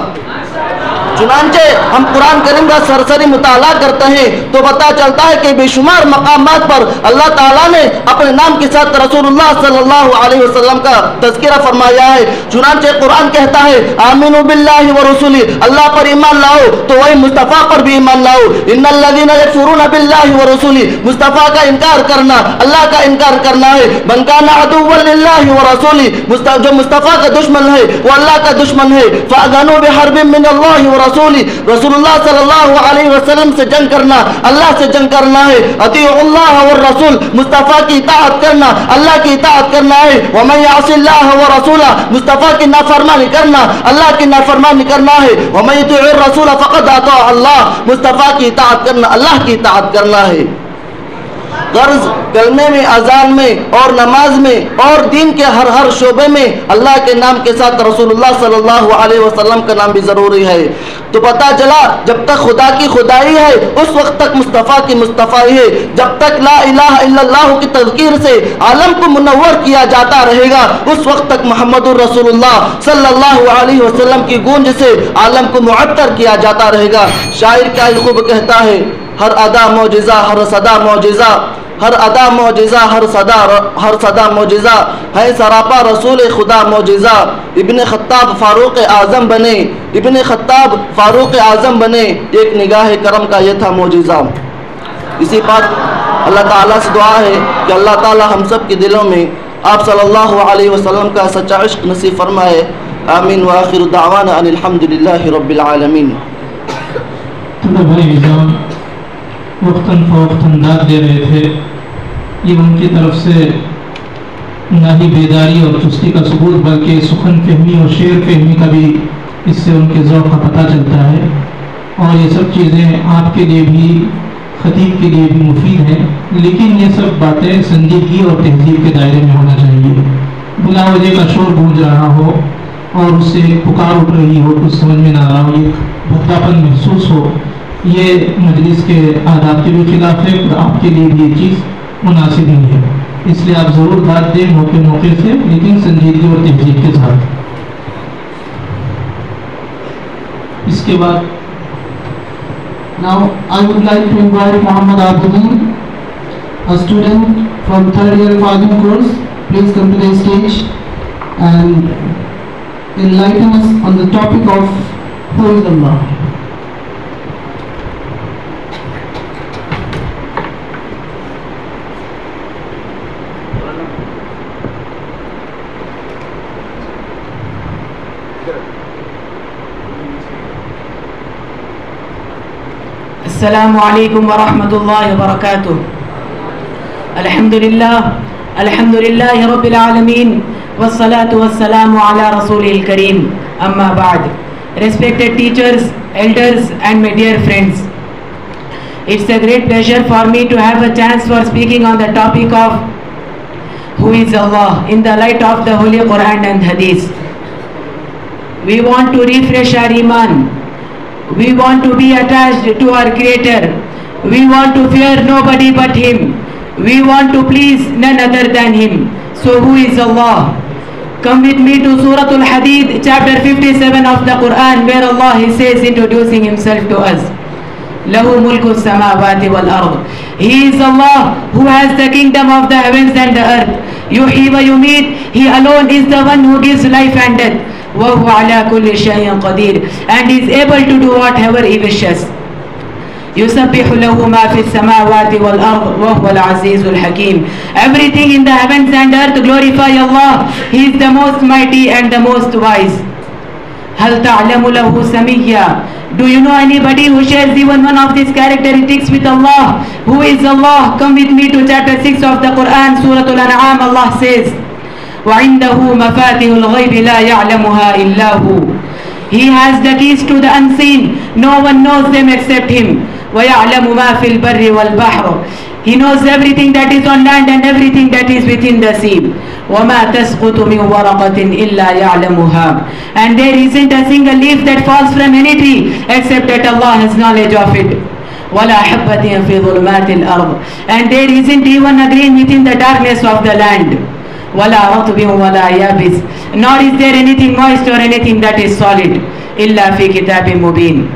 چنانچہ ہم قرآن کریم کا سرسری مطالعہ کرتے ہیں تو پتہ چلتا ہے کہ بے شمار مقامات پر اللہ تعالیٰ نے اپنے نام کے ساتھ رسول اللہ صلی اللہ علیہ وسلم کا تذکرہ فرمایا ہے. چنانچہ قرآن کہتا ہے آمنوا باللہ ورسولہ، اللہ پر ایمان لاؤ تو وہی مصطفیٰ پر بھی ایمان لاؤ. ان الذین یکفرون باللہ ورسولہ، مصطفیٰ کا انکار کرنا اللہ کا انکار کرنا ہے. من کان عدوا للہ ورسولہ، جو مصطفیٰ کا دشمن ہے وہ اللہ کا دشمن ہے. فاذنوا بحرب من اللہ رسول اللہ صلی اللہ علیہ وسلم سے جنگ کرنا اللہ سے جنگ کرنا ہے. اطیعوا اللہ والرسول، مصطفیٰ کی اطاعت کرنا اللہ کی اطاعت کرنا ہے. ومن یعص اللہ ورسولہ، مصطفیٰ کی نافرمانی کرنا اللہ کی نافرمانی کرنا ہے. ومن یطیع الرسول فقد اطاع اللہ، مصطفیٰ کی اطاعت کرنا اللہ کی اطاعت کرنا ہے. غرض کلمے میں، اذان میں اور نماز میں اور دین کے ہر شعبے میں اللہ کے نام کے ساتھ رسول اللہ صلی اللہ علیہ وسلم کا نام بھی ضروری ہے. تو پتہ چلا جب تک خدا کی خدائی ہے اس وقت تک مصطفیٰ کی مصطفیٰ ہے. جب تک لا الہ الا اللہ کی تذکیر سے عالم کو منور کیا جاتا رہے گا اس وقت تک محمد الرسول اللہ صلی اللہ علیہ وسلم کی گونج سے عالم کو معطر کیا جاتا رہے گا. شاعر کیا خوب کہتا ہے، ہر ادا معجزہ ہر صدا معجزہ، ہر ادا معجزہ ہر صدا معجزہ ہے، سراپا رسول خدا معجزہ. ابن خطاب فاروق اعظم بنے، ابن خطاب فاروق اعظم بنے، ایک نگاہ کرم کا یہ تھا معجزہ. اسی بات اللہ تعالیٰ سے دعا ہے کہ اللہ تعالیٰ ہم سب کے دلوں میں آپ صلی اللہ علیہ وسلم کا سچا عشق نصیب فرمائے. آمین. وآخر دعوانا ان الحمدللہ رب العالمین. بھائی نظام وقتاً فوقتاً داد دے رہے تھے، یہ ان کی طرف سے نہ ہی بیداری اور چستی کا ثبوت بلکہ سخن فہمی اور شعر فہمی کا بھی اس سے ان کے ذوق کا پتہ چلتا ہے. اور یہ سب چیزیں آپ کے لیے بھی خطیب کے لیے بھی مفید ہیں، لیکن یہ سب باتیں سنجیدگی اور تہذیب کے دائرے میں ہونا چاہیے. بلا وجہ کا شور گونج رہا ہو اور اس سے پکار اٹھ رہی ہو، کچھ سمجھ میں نہ آ رہا ہو، یہ بھداپن محسوس ہو، یہ مجلس کے آداب کے بھی خلاف ہے اور آپ کے لیے بھی یہ چیز مناسب نہیں ہے. اس لیے آپ ضرور داد دیں موقع سے، لیکن سنجیدگی اور تہذیب کے ساتھ. اس کے بعد Now I would like to invite Muhammad Abdulin, a student from 3rd year Fadhim course. Please come to the stage and enlighten us on the topic of who is Allah. السلام علیکم ورحمۃ اللہ وبرکاتہ. الحمد للہ رب العالمین والصلاة والسلام علی رسول الکریم. اما بعد. Respected teachers, elders and my dear friends, it's a great pleasure for me to have a chance for speaking on the topic of who is Allah in the light of the Holy Quran and Hadith. We want to refresh our iman. We want to be attached to our Creator. We want to fear nobody but Him. We want to please none other than Him. So who is Allah? Come with me to Surah Al-Hadid, chapter 57 of the Quran, where Allah He says, introducing Himself to us. Lahu mulku samawati wal ard. He is Allah who has the kingdom of the heavens and the earth. Yuhyi wa yumeet. He alone is the one who gives life and death. Wa huwa ala kulli shay'in qadir. And is able to do whatever He wishes. يسبح له ما في السماوات والأرض وهو العزيز الحكيم. Everything in the heavens and earth glorify Allah. He is the most mighty and the most wise. هل تعلم له سميا. Do you know anybody who shares even one of these characteristics with Allah? Who is Allah? Come with me to chapter 6 of the Quran, Surah Al-An'am. Allah says, وعنده مفاتيح الغيب لا يعلمها إلا هو. He has the keys to the unseen. No one knows them except Him. وَيَعْلَمُ مَا فِي الْبَرِّ وَالْبَحْرِ. He knows everything that is on land and everything that is within the sea. وَمَا تَسْقُطُ مِنْ وَرَقَةٍ إِلَّا يَعْلَمُهَا. And there isn't a single leaf that falls from any tree except that Allah has knowledge of it. وَلَا حَبَّةٍ فِي ظُلُمَاتِ الْأَرْضِ. And there isn't even a grain within the darkness of the land. وَلَا رَطْبٍ وَلَا يَابِسٍ. Nor is there anything moist or anything that is solid. إِلَّا فِي كِتَابٍ مُبِينٍ.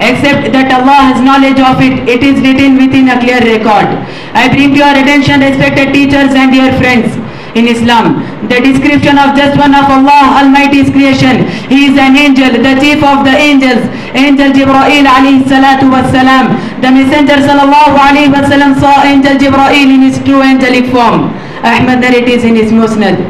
Except that Allah has knowledge of it. It is written within a clear record. I bring to your attention, respected teachers and dear friends in Islam, the description of just one of Allah Almighty's creation. He is an angel, the chief of the angels, Angel Jibreel alayhi salatu wassalam. The Messenger sallallahu alayhi wasallam saw Angel Jibreel in his true angelic form. Ahmad narrates in his Musnad.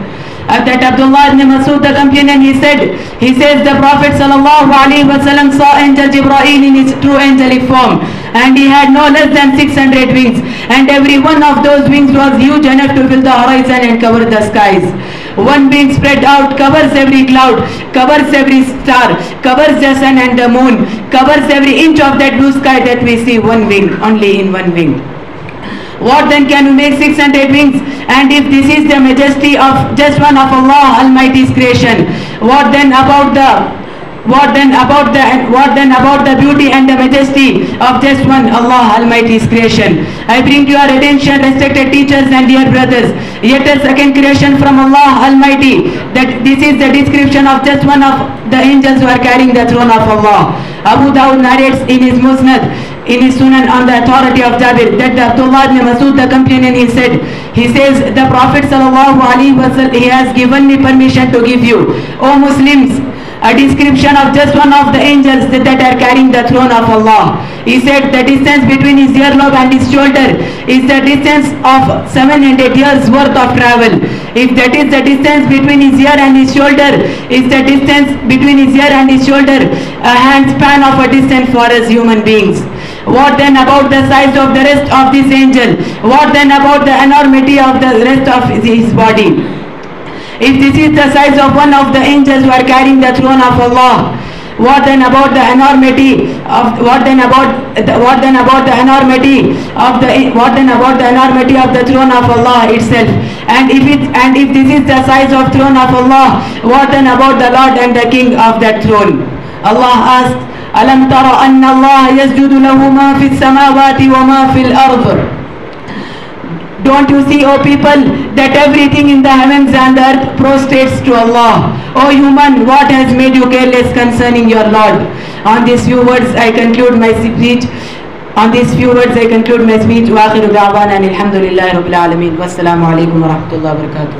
That Abdullah ibn Masud, the companion, he says the Prophet sallallahu alaihi wasallam saw Angel Jibreel in his true angelic form, and he had no less than 600 wings, and every one of those wings was huge enough to fill the horizon and cover the skies. One wing spread out covers every cloud, covers every star, covers the sun and the moon, covers every inch of that blue sky that we see. One wing, only in one wing. What then can we make 600 wings? And if this is the majesty of just one of Allah Almighty's creation, what then about the beauty and the majesty of just one Allah Almighty's creation? I bring to your attention, respected teachers and dear brothers, yet a second creation from Allah Almighty, that this is the description of just one of the angels who are carrying the throne of Allah. Abu Dawud narrates in his Musnad, in his Sunan, on the authority of Jabir, that Abdullah ibn Masud, the companion, he says, the Prophet sallallahu alaihi wasallam, he has given me permission to give you, O Muslims, a description of just one of the angels that are carrying the throne of Allah. He said the distance between his earlobe and his shoulder is the distance of 700 years worth of travel. If that is the distance between his ear and his shoulder, is the distance between his ear and his shoulder a handspan of a distance for us human beings. What then about the size of the rest of this angel? What then about the enormity of the rest of his body? If this is the size of one of the angels who are carrying the throne of Allah, what then about the enormity of the throne of Allah itself? And if this is the size of throne of Allah, what then about the Lord and the King of that throne? Allah asked, Alam tara anna Allah yasjudu lahu ma fi samawati wa ma fil ard. Don't you see, O people, that everything in the heavens and the earth prostrates to Allah? O human, what has made you careless concerning your Lord? On these few words I conclude my speech. Wa akhiru da'wana alhamdulillahi rabbil alameen. Wassalamu alaikum wa rahmatullahi wa barakatuh.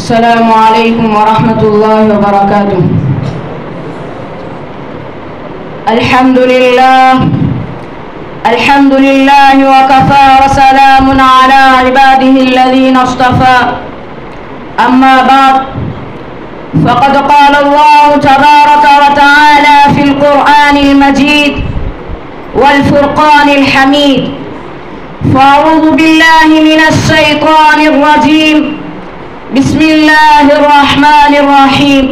Assalamu alaikum wa rahmatullahi wa barakatuh. Alhamdulillah wa kafa wa salamun ala ibadihi alladhina istafa. أما بعد فقد قال الله تبارك وتعالى في القرآن المجيد والفرقان الحميد فأعوذ بالله من الشيطان الرجيم بسم الله الرحمن الرحيم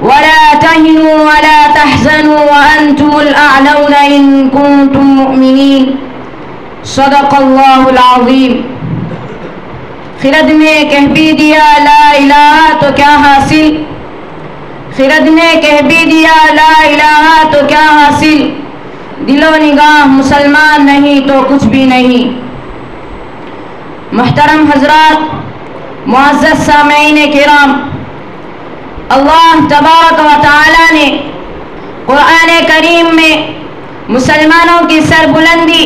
ولا تهنوا ولا تحزنوا وأنتم الأعلون إن كنتم مؤمنين صدق الله العظيم. خرد نے کہہ بھی دیا لا الہ تو کیا حاصل، خرد نے کہہ بھی دیا لا الہ تو کیا حاصل، دل و نگاہ مسلمان نہیں تو کچھ بھی نہیں. محترم حضرات، معزز سامعین کرام، اللہ تبارک و تعالی نے قرآن کریم میں مسلمانوں کی سربلندی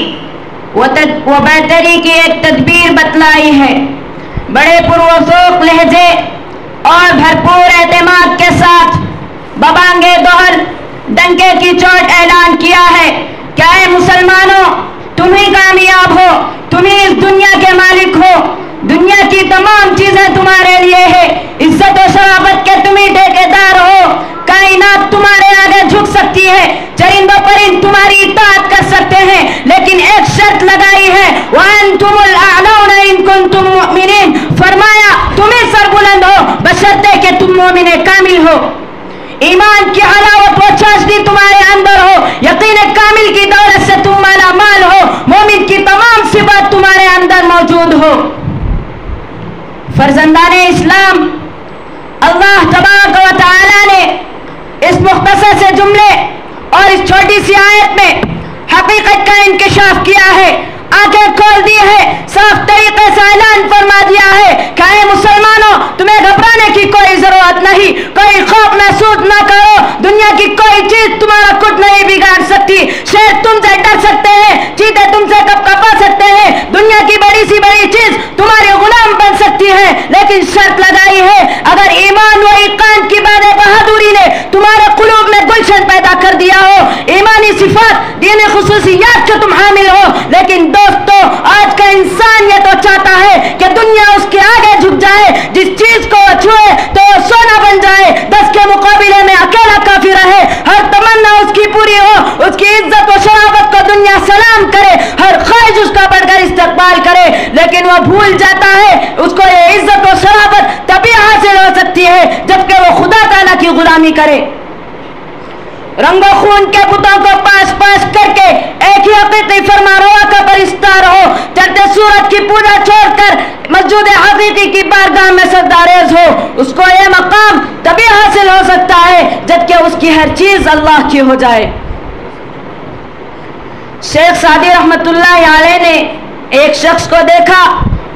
و بہتری کی ایک تدبیر بتلائی ہے. بڑے پروذوق لہجے اور بھرپور اعتماد کے ساتھ ببانگے دوہل ڈنکے کی چوٹ اعلان کیا ہے کہ اے مسلمانوں، تم ہی کامیاب ہو، تم ہی اس دنیا کے مالک ہو، دنیا کی تمام چیزیں تمہارے لیے ہے، عزت و شرافت کے تم ہی ٹھیکیدار ہو، کائنات تمہارے آگے جھک سکتی ہے، چرند و پرند تمہاری اطاعت کر سکتے ہیں، لیکن ایک شرط لگائی ہے وَأَنْتُمُ الْأَعْلَوْنَ إِن كُنتُم مُؤْمِنِينَ، فرمایا تم ہی سربلند ہو بشرطے کہ تم مومن کامل ہو، ایمان کی حلاوت و چاشنی تمہارے اندر ہو، یقین کامل کی دولت سے تم مالا مال ہو، مومن کی تمام صفات تمہارے اندر موجود ہو. فرزندان اسلام، اللہ تبارک و تعالی نے اس مختصر سے جملے اور اس چھوٹی سی آیت میں حقیقت کا انکشاف کیا ہے، آنکھیں کھول دی ہے، صاف طریقے سے اعلان فرما دیا ہے کہ اے مسلمانوں، تمہیں گھبرانے کی کوئی ضرورت نہیں، کوئی خوف محسوس نہ کرو، دنیا کی کوئی چیز تمہارا کچھ نہیں بگاڑ سکتی. شیر تم سے ڈر سکتے ہیں، چیتے تم سے کپا سکتے ہیں، دنیا کی بڑی سی بڑی چیز تمہاری غلام بن سکتی ہے، لیکن شرط لگائی ہے اگر ایمان و ایقان کی باد بہادری نے تمہارے قلوب میں گلشن پیدا کر دیا ہو، ایمانی صفات، دین خصوصیات کے تم حامل ہو. لیکن دوستو، آج کا انسان یہ تو چاہتا ہے کہ دنیا اس کے آگے جھک جائے، جس چیز کو وہ چھوئے تو وہ سونا بن جائے، 10 کے مقابلے میں اکیلا کافی رہے، ہر تمنا اس کی پوری ہو، اس کی عزت و شرافت کو دنیا سلام کرے، ہر خواہش اس کا بڑھ کر استقبال کرے. لیکن وہ بھول جاتا ہے اس کو یہ عزت و شرافت تبھی حاصل ہو سکتی ہے جبکہ وہ خدا تعالیٰ کی غلامی کرے. رنگ و خون کے بتوں کو پاس پاس کر کے ایک ہی حقیقی فرما روا کا پرستار ہو، چڑھتے سورج کی پوجا چھوڑ کر مسجود حقیقی کی بارگاہ میں سجداریز ہو، اس کو یہ مقام تبھی حاصل ہو سکتا ہے جبکہ اس کی ہر چیز اللہ کی ہو جائے. شیخ سعدی رحمت اللہ علیہ نے ایک شخص کو دیکھا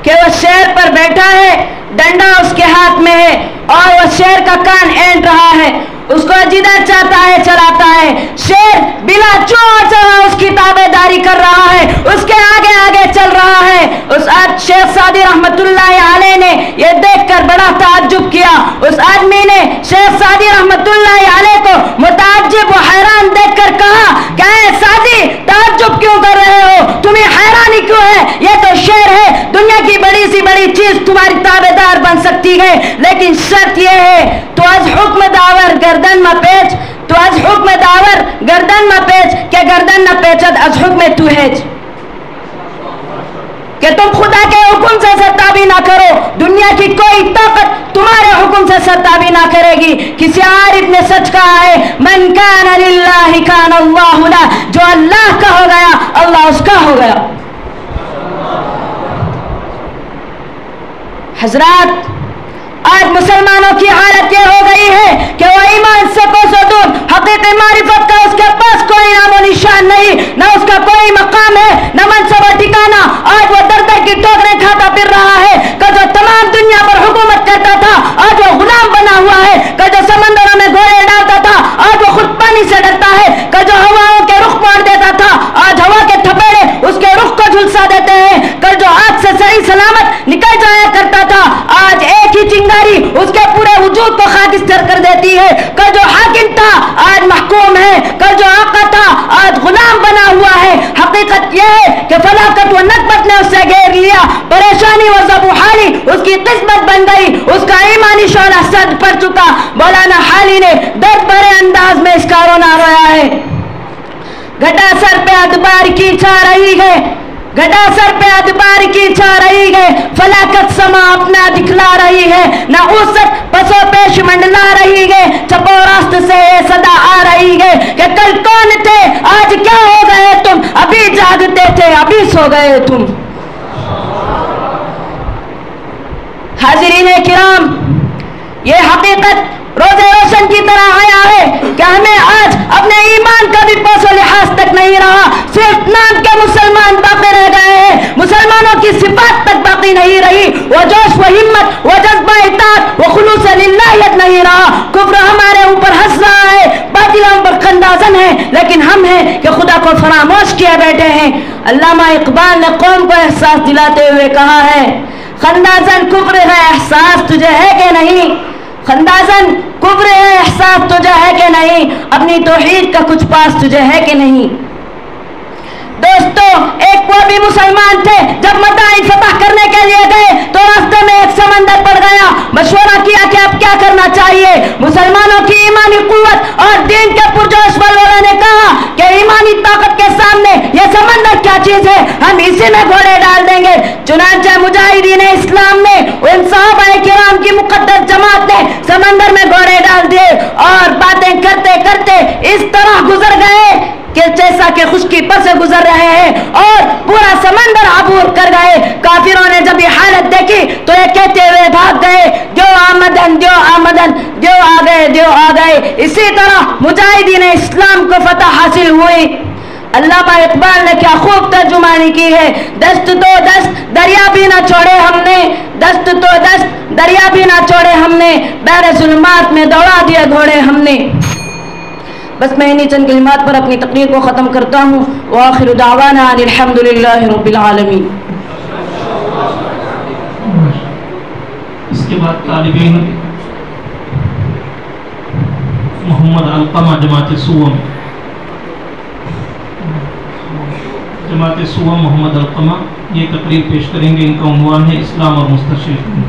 کہ وہ شیر پر بیٹھا ہے، ڈنڈا اس کے ہاتھ میں ہے اور وہ شیر کا کان اینٹ رہا ہے، اس کو جدھر چاہتا ہے چلاتا ہے، شیر بلا چور چلا اس کی تابع داری کر رہا ہے، اس کے آگے آگے چل رہا ہے. اس شیخ سعدی رحمت اللہ علیہ نے یہ دیکھ کر بڑا تعجب کیا. اس آدمی نے شیخ سعدی رحمت اللہ علیہ کو متعجب و حیران دیکھ کر کہا کہ اے سعدی، تعجب کیوں کر رہے ہو؟ تمہیں حیرانی کیوں ہے؟ یہ تو شیر ہے، دنیا کی بڑی سی بڑی چیز تمہاری تابع دار بن سکتی ہے، لیکن شرط یہ ہے تو از حکم داور گردن میں پیچ، تو از حکم داور گردن میں پیچ کہ گردن نہ پیچد از حکم تو ہیچ، کہ تم خدا کے حکم سے سرتابی نہ کرو، دنیا کی کوئی طاقت تمہارے حکم سے سرتابی نہ کرے گی. کسی عارف نے سچ کہا ہے من کان للہ کان اللہ لہ، جو اللہ کا ہو گیا اللہ اس کا ہو گیا. حضرات، آج مسلمانوں کی حالت یہ ہو گئی ہے کہ وہ ایمان سے کوسوں دور، حقیقی معرفت کا اس کے پاس کوئی نام و نشان نہیں، نہ اس کا کوئی مقام ہے، نہ منصب و ٹھکانہ. آج وہ در در کی ٹھوکریں کھاتا پھر رہا ہے کہ جو تمام دنیا پر حکومت کرتا تھا آج وہ غلام بنا ہوا ہے، کہ جو سمندروں میں گھوڑے ڈالتا تھا آج وہ خود پانی سے ڈرتا ہے، کہ جو ہواؤں کے رخ موڑ دیتا تھا آج ہوا کے تھپیڑے اس کے رخ کو جھلسا دیتے ہیں، کہ جو آگ سے صحیح سلامت نکل جایا کرتا تھا آج ایک ہی چنگاری اس کے پورے وجود کو خاکستر کر دیتی ہے، کہ جو حاکم تھا آج محکوم ہے، کہ جو آقا تھا آج غلام بنا ہوا ہے. حقیقت یہ ہے کہ فلاکت و نکبت نے اسے گھیر لیا, پریشانی و زبوحالی اس کی قسمت بن گئی, اس کا ایمانی شعلہ سد پڑ چکا. مولانا حالی نے درد بھرے انداز میں اس کا رونا رویا ہے. گھٹا سر پہ ادبار کی چھا رہی ہے, گھٹا سر پہ ادبار کی چھا رہی ہے, فلاکت سما اپنا دکھلا رہی ہے, نحوست پسو پیش منڈلا رہی ہے, چپو راست سے یہ صدا آ رہی ہے کہ کل کون تھے آج کیا ہو گئے تم, ابھی جاگتے تھے ابھی سو گئے تم. حاضرین کرام, یہ حقیقت روز روشن کی طرح آیا ہے کہ ہمیں آج اپنے ایمان کا بھی پاس و لحاظ تک نہیں رہا, صرف نام کے مسلمان باقی رہ گئے ہیں, مسلمانوں کی صفات تک باقی نہیں رہی, وہ جوش و ہمت وہ جذبہ اطاعت وہ خلوص للہیت نہیں رہا. کفر ہمارے اوپر ہنس رہا ہے, باطل ہم پر خندازن ہے, لیکن ہم ہیں کہ خدا کو فراموش کیے بیٹھے ہیں. علامہ اقبال نے قوم کو احساس دلاتے ہوئے کہا ہے, خندازن کفر ہے احساس تجھے ہے کہ نہیں, خندازن کفر ہے احساس تجھے ہے کہ نہیں, اپنی توحید کا کچھ پاس تجھے ہے کہ نہیں. دوستو, ایک وہ بھی مسلمان تھے, جب مدائن فتح کرنے کے لیے گئے تو راستے میں ایک سمندر پڑ گیا, مشورہ کیا کہ اب کیا کرنا چاہیے. مسلمانوں کی ایمانی قوت اور دین کے پرجوش والوں نے کہا کہ ایمانی طاقت کے سامنے یہ سمندر کیا چیز ہے, ہم اسی میں گھوڑے ڈال دیں گے. چنانچہ مجاہدین اسلام نے, ان صحابہ کرام کی مقدس جماعت نے سمندر میں گھوڑے ڈال دیے اور باتیں کرتے کرتے اس طرح گزر گئے کہ جیسا کہ خشکی پر سے گزر رہے ہیں, اور پورا سمندر عبور کر گئے. کافروں نے جب یہ حالت دیکھی تو یہ کہتے ہوئے بھاگ گئے, دیو آمدن دیو آمدن, دیو آ گئے دیو آ گئے. اسی طرح مجاہدین اسلام کو فتح حاصل ہوئی. علامہ اقبال نے کیا خوب ترجمانی کی ہے, دست تو دست دریا بھی نہ چھوڑے ہم نے, دست تو دست دریا بھی نہ چھوڑے ہم نے, بحر ظلمات میں دوڑا دیا گھوڑے ہم نے. بس میں انہی چند کلمات پر اپنی تقریر کو ختم کرتا ہوں. وآخر دعوانا ان الحمدللہ رب العالمین. اس کے بعد طالب علم محمد علقمہ جماعت سوم, جماعت سوم محمد علقمہ یہ تقریر پیش کریں گے. ان کا عنوان ہے اسلام اور مستشرقین.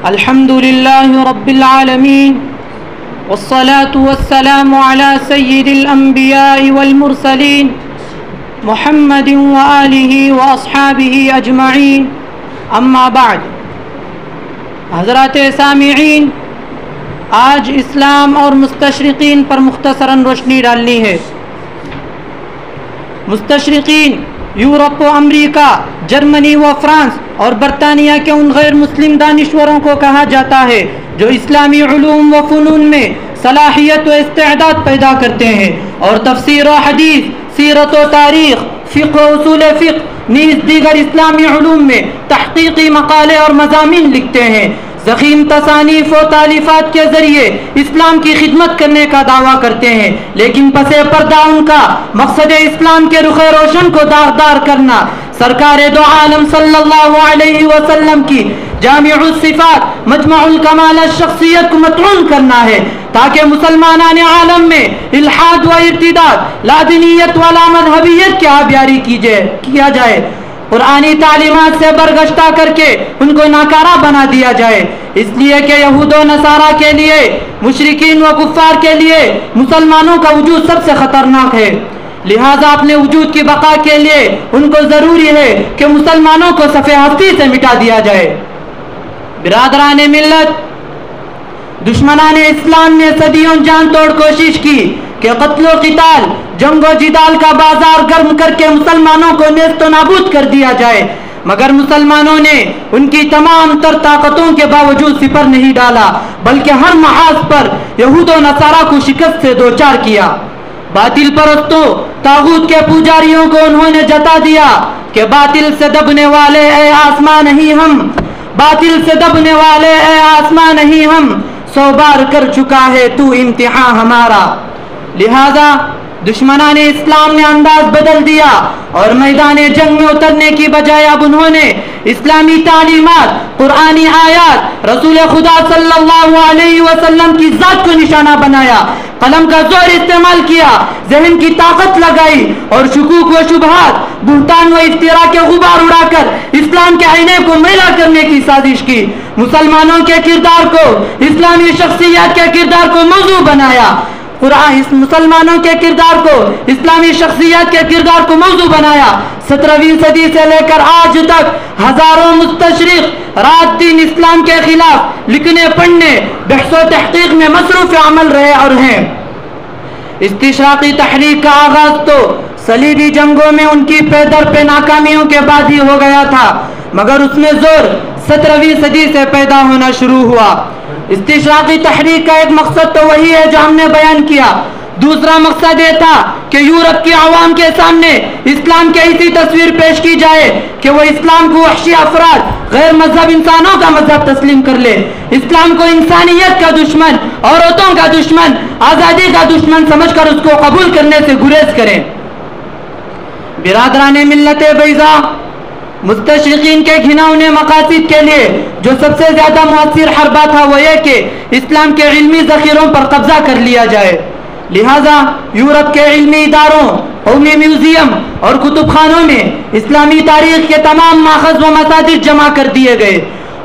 الحمد لله رب العالمين والصلاة والسلام على سيد الأنبياء والمرسلين محمد وآله وأصحابه أجمعين. أما بعد, حضرات سامعین, آج اسلام اور مستشرقین پر مختصراً روشنی ڈالنی ہے. مستشرقین یورپ و امریکہ, جرمنی و فرانس اور برطانیہ کے ان غیر مسلم دانشوروں کو کہا جاتا ہے جو اسلامی علوم و فنون میں صلاحیت و استعداد پیدا کرتے ہیں اور تفسیر و حدیث, سیرت و تاریخ, فقہ و اصول فقہ نیز دیگر اسلامی علوم میں تحقیقی مقالے اور مضامین لکھتے ہیں. ضخیم تصانیف و تالیفات کے ذریعے اسلام کی خدمت کرنے کا دعویٰ کرتے ہیں, لیکن پس پردہ ان کا مقصد اسلام کے رخ روشن کو داغدار کرنا, سرکار دو عالم صلی اللہ علیہ وسلم کی جامع الصفات مجمع الکمال شخصیت کو مطعون کرنا ہے, تاکہ مسلمانان عالم میں الحاد و ارتداد, لادینیت و لامذہبیت کی آبیاری کیا جائے, قرآنی تعلیمات سے برگشتہ کر کے ان کو ناکارہ بنا دیا جائے. اس لیے کہ یہود و نصارہ کے لیے, مشرکین و کفار کے لیے مسلمانوں کا وجود سب سے خطرناک ہے. لہذا اپنے وجود کی بقا کے لیے ان کو ضروری ہے کہ مسلمانوں کو صف ہستی سے مٹا دیا جائے. برادران ملت, دشمنان اسلام نے صدیوں جان توڑ کوشش کی کہ قتل و قتال, جنگ و جدال کا بازار گرم کر کے مسلمانوں کو نیست و نابود کر دیا جائے, مگر مسلمانوں نے ان کی تمام تر طاقتوں کے باوجود سپر نہیں ڈالا, بلکہ ہر محاذ پر یہود و نصارہ کو شکست سے دوچار کیا. باطل پرستوں, طاغوت کے پجاریوں کو انہوں نے جتا دیا کہ باطل سے دبنے والے اے آسمان نہیں ہم, باطل سے دبنے والے اے آسمان نہیں ہم, 100 بار کر چکا ہے تو امتحان ہمارا. لہذا دشمنان اسلام نے انداز بدل دیا اور میدان جنگ میں اترنے کی بجائے اب انہوں نے اسلامی تعلیمات، قرآنی آیات، رسول خدا صلی اللہ علیہ وسلم کی ذات کو نشانہ بنایا، قلم کا زور استعمال کیا، ذہن کی طاقت لگائی اور شکوک و شبہات، بہتان و افتراء کے غبار اڑا کر اسلام کے آئینے کو میلا کرنے کی سازش کی، مسلمانوں کے کردار کو، اسلامی شخصیات کے کردار کو موضوع بنایا، مسلمانوں کے کردار کو، اسلامی شخصیات کے کردار کو موضوع بنایا۔ 17ویں صدی سے لے کر آج تک ہزاروں مستشرق رات دن اسلام کے خلاف لکھنے پڑھنے، بحث و تحقیق میں مصروف عمل رہے اور ہیں۔ استشراقی تحریک کا آغاز تو صلیبی جنگوں میں ان کی پے در پہ ناکامیوں کے بعد ہی ہو گیا تھا، مگر اس میں زور 17ویں صدی سے پیدا ہونا شروع ہوا۔ استشراقی تحریک کا ایک مقصد تو وہی ہے جو ہم نے بیان کیا، دوسرا مقصد یہ تھا کہ یورپ کی عوام کے سامنے اسلام کی ایسی تصویر پیش کی جائے کہ وہ اسلام کو وحشی افراد، غیر مذہب انسانوں کا مذہب تسلیم کر لے، اسلام کو انسانیت کا دشمن، عورتوں کا دشمن، آزادی کا دشمن سمجھ کر اس کو قبول کرنے سے گریز کریں۔ برادران ملت بیضا، مستشرقین کے گھناؤنے مقاصد کے لیے جو سب سے زیادہ مؤثر حربہ تھا وہ یہ کہ اسلام کے علمی ذخیروں پر قبضہ کر لیا جائے، لہذا یورپ کے علمی اداروں، قومی میوزیم اور کتب خانوں میں اسلامی تاریخ کے تمام ماخذ و مصادر جمع کر دیے گئے،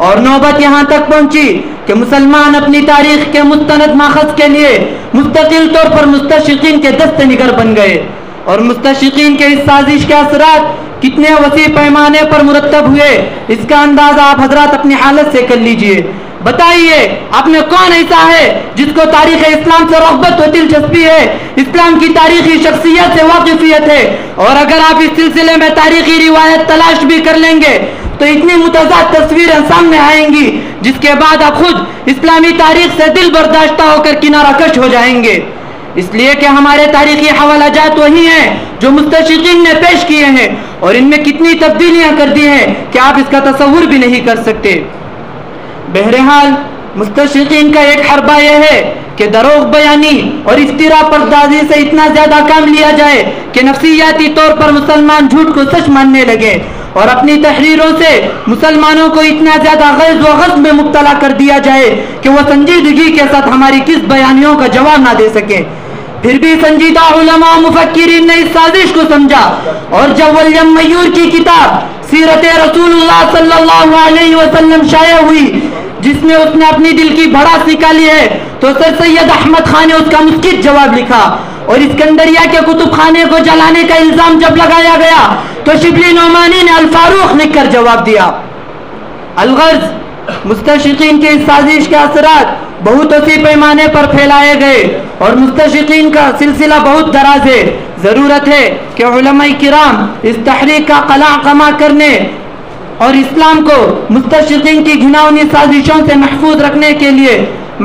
اور نوبت یہاں تک پہنچی کہ مسلمان اپنی تاریخ کے مستند ماخذ کے لیے مستقل طور پر مستشرقین کے دست نگر بن گئے، اور مستشرقین کے اس سازش کے اثرات کتنے وسیع پیمانے پر مرتب ہوئے اس کا اندازہ آپ حضرات اپنی حالت سے کر لیجئے۔ بتائیے آپ میں کون ایسا ہے جس کو تاریخ اسلام سے رغبت و دلچسپی ہے، اسلام کی تاریخی شخصیت سے واقفیت ہے، اور اگر آپ اس سلسلے میں تاریخی روایت تلاش بھی کر لیں گے تو اتنی متضاد تصویریں سامنے آئیں گی جس کے بعد آپ خود اسلامی تاریخ سے دل برداشتہ ہو کر کنارہ کش ہو جائیں گے، اس لیے کہ ہمارے تاریخی حوالہ جات وہی ہیں جو مستشرقین نے پیش کیے ہیں، اور ان میں کتنی تبدیلیاں کر دی ہیں کہ آپ اس کا تصور بھی نہیں کر سکتے۔ بہرحال مستشرقین کا ایک حربہ یہ ہے کہ دروغ بیانی اور افتراء پردازی سے اتنا زیادہ کام لیا جائے کہ نفسیاتی طور پر مسلمان جھوٹ کو سچ ماننے لگے، اور اپنی تحریروں سے مسلمانوں کو اتنا زیادہ غیظ و غضب میں مبتلا کر دیا جائے کہ وہ سنجیدگی کے ساتھ ہماری کس بیانیوں کا جواب نہ دے سکیں۔ پھر بھی سنجیدہ علماء و مفکرین نے اس سازش کو سمجھا، اور جب ولیم میور کی کتاب سیرت رسول اللہ صلی اللہ علیہ وسلم شائع ہوئی جس میں اس نے اپنی دل کی بھڑاس نکالی ہے، تو سر سید احمد خان نے اس کا مسکت جواب لکھا، اور اسکندریہ کے کتب خانے کو جلانے کا الزام جب لگایا گیا تو شبلی نعمانی نے الفاروق لکھ کر جواب دیا۔ الغرض مستشرقین کی اس سازش کے اثرات بہت وسیع پیمانے پر پھیلائے گئے، اور مستشرقین کا سلسلہ بہت دراز ہے۔ ضرورت ہے کہ علماء کرام اس تحریک کا قلع قمع کرنے اور اسلام کو مستشرقین کی گھناؤنی سازشوں سے محفوظ رکھنے کے لیے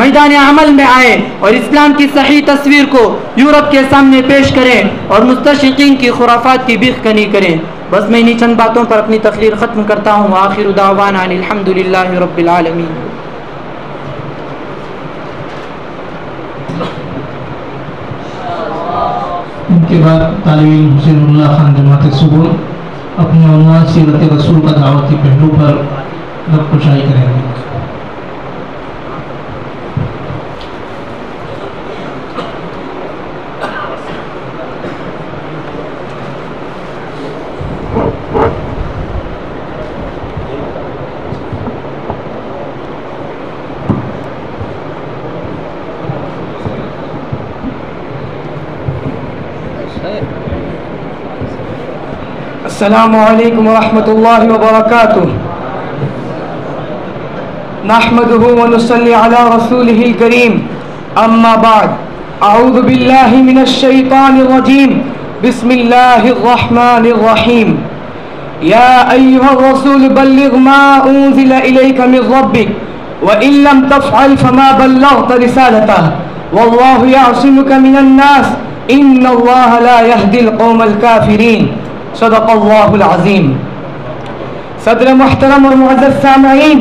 میدان عمل میں آئیں اور اسلام کی صحیح تصویر کو یورپ کے سامنے پیش کریں اور مستشرقین کی خرافات کی بیخ کنی کریں۔ بس میں انہی چند باتوں پر اپنی تقریر ختم کرتا ہوں۔ آخر دعوانا ان الحمدللہ رب العالمین۔ ان کے بعد طالب علم حسین اللہ خان جماعت صبح اپنے عنوان سیرت رسول کا دعوتی پہلو پر رب کشائی کریں گے۔ السلام علیکم ورحمۃ اللہ وبرکاتہ۔ نحمده ونصلی علی رسولہ الکریم، اما بعد، اعوذ باللہ من الشیطان الرجیم، بسم اللہ الرحمن الرحیم۔ یا ایہا الرسول بلغ ما انزل الیک من ربک وإن لم تفعل فما بلغت رسالتہ واللہ یعصمک من الناس ان اللہ لا یہدی القوم الکافرین۔ صدق اللہ العظیم۔ صدر محترم اور معزز سامعین،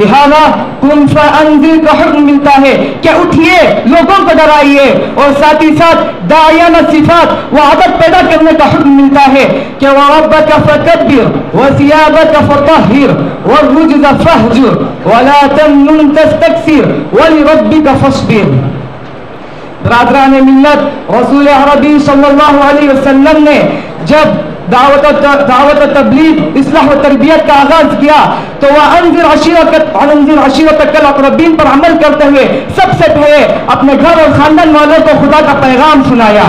لہذا قم فانذر کا حکم ملتا ہے کہ اٹھیے لوگوں کو ڈرائیے، اور ساتھ ہی ساتھ داعیانہ صفات و عادت پیدا کرنے کا حکم ملتا ہے کہ وَرَبَّكَ فَكَبِّرْ وَثِيَابَكَ فَطَهِّرْ وَالرُّجْزَ فَاهْجُرْ وَلَا تَمْنُنْ تَسْتَكْثِرْ وَلِرَبِّكَ فَاصْبِرْ۔ برادران ملت، رسول عربی صلی اللہ علیہ وسلم نے جب دعوت و تبلیغ، اصلاح و تربیت کا آغاز کیا تو وہ انذر عشیرتک الاقربین پر عمل کرتے ہوئے سب سے پہلے اپنے گھر اور خاندان والوں کو خدا کا پیغام سنایا،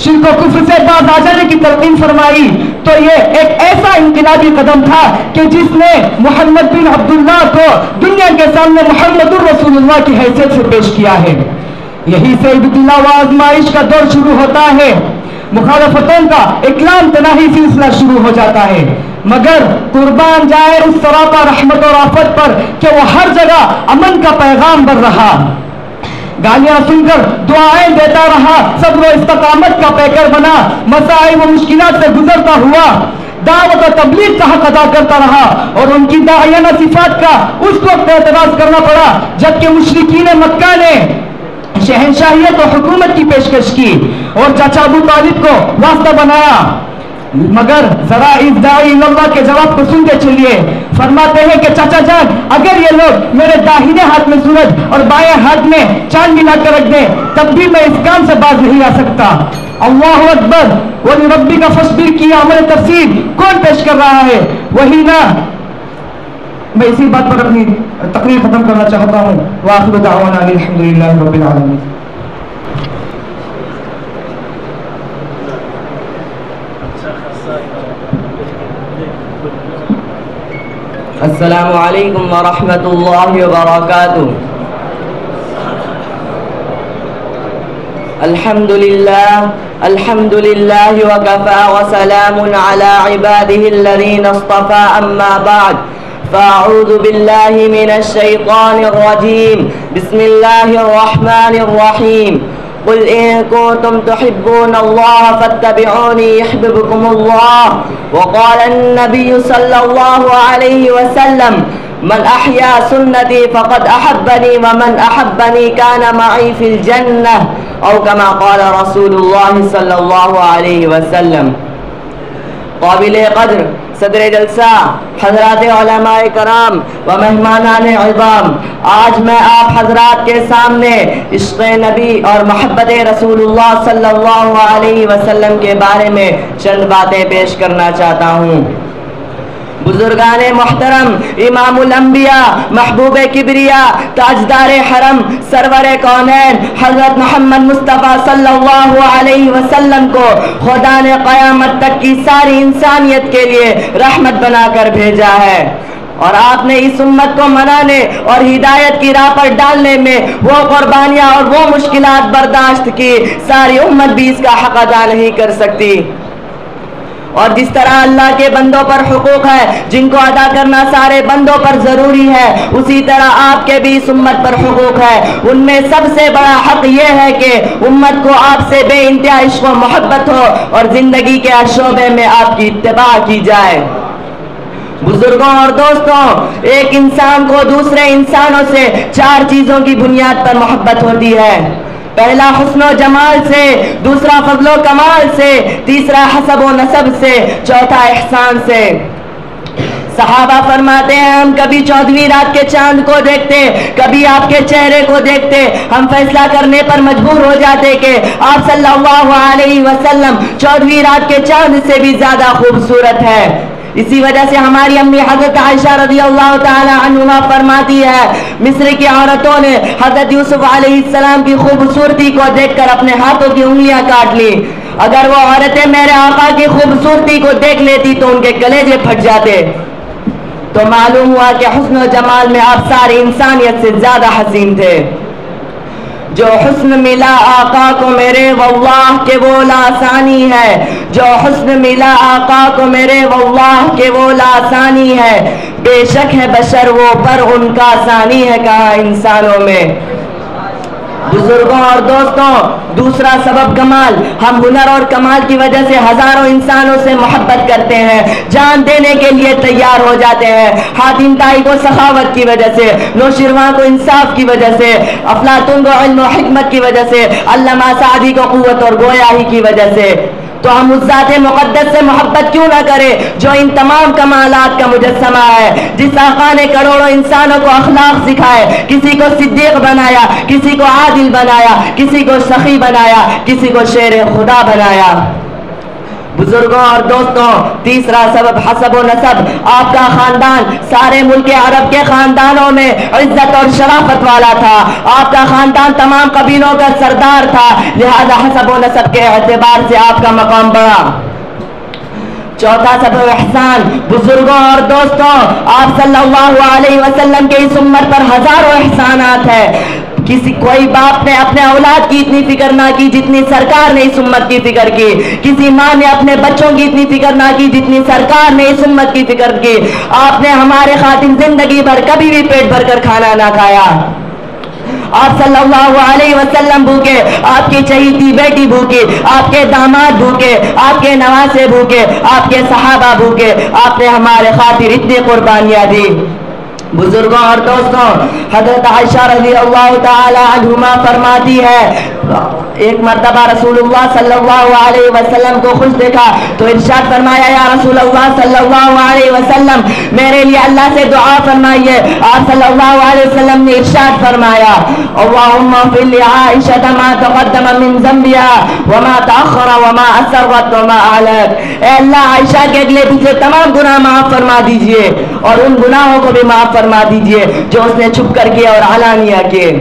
شرک و کفر سے باز آ جانے کی تلقین فرمائی۔ تو یہ ایک ایسا انقلابی قدم تھا کہ جس نے محمد بن عبداللہ کو دنیا کے سامنے محمد الرسول اللہ کی حیثیت سے پیش کیا ہے۔ یہی سے ابتلا و آزمائش کا دور شروع ہوتا ہے، مخالفتوں کا اکلام تناہی سلسلہ شروع ہو جاتا ہے، مگر قربان جائے اس سراپا رحمت اور آفت پر کہ وہ ہر جگہ امن کا پیغام بر رہا، گالیاں سن کر دعائیں دیتا رہا، صبر و استقامت کا پیکر بنا، مسائل و مشکلات سے گزرتا ہوا دعوت و تبلیغ کا حق ادا کرتا رہا، اور ان کی داعیانہ صفات کا اس وقت اعتراض کرنا پڑا جبکہ مشرکین مکہ نے شہنشاہیت و حکومت کی پیشکش کی اور چچا ابو طالب کو واسطہ بنایا، مگر ذرا اس داعی اللہ کے جواب کو سن کے چلیے۔ فرماتے ہیں کہ چچا جان، اگر یہ لوگ میرے داہنے ہاتھ میں سورج اور بائیں ہاتھ میں چاند ملا کر رکھ دیں تب بھی میں اس کام سے باز نہیں آ سکتا۔ اللہ اکبر، وَلِرَبِّكَ فَاصْبِرْ کی عمل تفسیر کون پیش کر رہا ہے؟ وہی نا۔ میں اسی بات پر اپنی تقریر ختم کرنا چاہتا ہوں۔ وآخر دعوانا الحمدللہ رب العالمین۔ السلام علیکم ورحمۃ اللہ وبرکاتہ۔ الحمد للہ وکفى وسلام علی عباده الذین اصطفى، اما بعد فاعوذ باللہ من الشیطان الرجیم، بسم اللہ الرحمن الرحیم۔ قل إن كنتم تحبون الله فاتبعوني يحببكم الله، وقال النبي صلى الله عليه وسلم من أحيا سنتي فقد أحبني ومن أحبني كان معي في الجنة، أو كما قال رسول الله صلى الله عليه وسلم۔ قابل قدر صدر جلسہ، حضرات علماء کرام و مہمانان عظام، آج میں آپ حضرات کے سامنے عشق نبی اور محبت رسول اللہ صلی اللہ علیہ وسلم کے بارے میں چند باتیں پیش کرنا چاہتا ہوں۔ بزرگان محترم، امام الانبیاء، محبوب کبریا، تاجدار حرم، سرور کونین حضرت محمد مصطفیٰ صلی اللہ علیہ وسلم کو خدا نے قیامت تک کی ساری انسانیت کے لیے رحمت بنا کر بھیجا ہے، اور آپ نے اس امت کو منانے اور ہدایت کی راہ پر ڈالنے میں وہ قربانیاں اور وہ مشکلات برداشت کی، ساری امت بھی اس کا حق ادا نہیں کر سکتی۔ اور جس طرح اللہ کے بندوں پر حقوق ہے جن کو ادا کرنا سارے بندوں پر ضروری ہے، اسی طرح آپ کے بھی اس امت پر حقوق ہے۔ ان میں سب سے بڑا حق یہ ہے کہ امت کو آپ سے بے انتہا عشق و محبت ہو اور زندگی کے ہر شعبے میں آپ کی اتباع کی جائے۔ بزرگوں اور دوستوں، ایک انسان کو دوسرے انسانوں سے 4 چیزوں کی بنیاد پر محبت ہوتی ہے۔ پہلا حسن و جمال سے، دوسرا فضل و کمال سے، تیسرا حسب و نسب سے، چوتھا احسان سے۔ صحابہ فرماتے ہیں ہم کبھی 14ویں رات کے چاند کو دیکھتے، کبھی آپ کے چہرے کو دیکھتے، ہم فیصلہ کرنے پر مجبور ہو جاتے کہ آپ صلی اللہ علیہ وسلم 14ویں رات کے چاند سے بھی زیادہ خوبصورت ہے۔ اسی وجہ سے ہماری امی حضرت عائشہ رضی اللہ تعالی عنہا فرماتی ہے مصر کی عورتوں نے حضرت یوسف علیہ السلام کی خوبصورتی کو دیکھ کر اپنے ہاتھوں کی انگلیاں کاٹ لی۔ اگر وہ عورتیں میرے آقا کی خوبصورتی کو دیکھ لیتی تو ان کے کلیجے پھٹ جاتے۔ تو معلوم ہوا کہ حسن و جمال میں آپ ساری انسانیت سے زیادہ حسین تھے۔ جو حسن ملا آقا کو میرے واللہ کہ وہ لاسانی ہے، جو حسن ملا آقا کو میرے واللہ کہ وہ لاسانی ہے، بے شک ہے بشر وہ پر ان کا ثانی ہے کہاں انسانوں میں۔ بزرگوں اور دوستوں، دوسرا سبب کمال، ہم ہنر اور کمال کی وجہ سے ہزاروں انسانوں سے محبت کرتے ہیں، جان دینے کے لیے تیار ہو جاتے ہیں۔ حاتم طائی کو سخاوت کی وجہ سے، نوشیروان کو انصاف کی وجہ سے، افلاطون کو علم و حکمت کی وجہ سے، علامہ سعدی کو قوت اور گویائی کی وجہ سے۔ تو ہم اس ذات مقدس سے محبت کیوں نہ کریں جو ان تمام کمالات کا مجسمہ ہے، جس آقا نے کروڑوں انسانوں کو اخلاق سکھائے، کسی کو صدیق بنایا، کسی کو عادل بنایا، کسی کو سخی بنایا، کسی کو شیر خدا بنایا۔ بزرگوں اور دوستوں، تیسرا سبب حسب و نسب، آپ کا خاندان سارے ملک عرب کے خاندانوں میں عزت اور شرافت والا تھا، آپ کا خاندان تمام قبیلوں کا سردار تھا، لہذا حسب و نسب کے اعتبار سے آپ کا مقام بڑھا۔ چوتھا سبب احسان، بزرگوں اور دوستوں، آپ صلی اللہ علیہ وسلم کے اس امت پر ہزاروں احسانات ہیں۔ کوئی باپ نے اپنے اولاد کی اتنی فکر نہ کی جتنی سرکار نے اس امت کی فکر کی، کسی ماں نے اپنے بچوں کی اتنی فکر نہ کی جتنی سرکار نے اس امت کی فکر کی۔ آپ نے ہمارے خاطر زندگی بھر کبھی بھی پیٹ بھر کر کھانا نہ کھایا۔ آپ صلی اللہ علیہ وسلم بھوکے، آپ کی چہیتی بیٹی بھوکی، آپ کے داماد بھوکے، آپ کے نواسے بھوکے، آپ کے صحابہ بھوکے، آپ نے ہمارے خاطر اتنی قربانیاں دی۔ بزرگوں اور دوستوں، حضرت عائشہ رضی اللہ تعالی عنہما فرماتی ہے، ایک مرتبہ رسول اللہ صلی اللہ علیہ وسلم کو خوش دیکھا تو ارشاد فرمایا، یا رسول اللہ صلی اللہ علیہ وسلم میرے لیے اللہ سے دعا فرمائیے۔ آپ صلی اللہ علیہ وسلم نے ارشاد فرمایا، اللہم اغفر لعائشہ ما تقدم من ذنبها وما تأخر وما اسرت وما اعلنت۔ اے اللہ، عائشہ کے اگلے پیچھے تمام گناہ معاف فرما دیجئے اور ان گناہوں کو بھی معاف فرما دیجئے جو اس نے چھپ کر کیے اور علانیہ کیے۔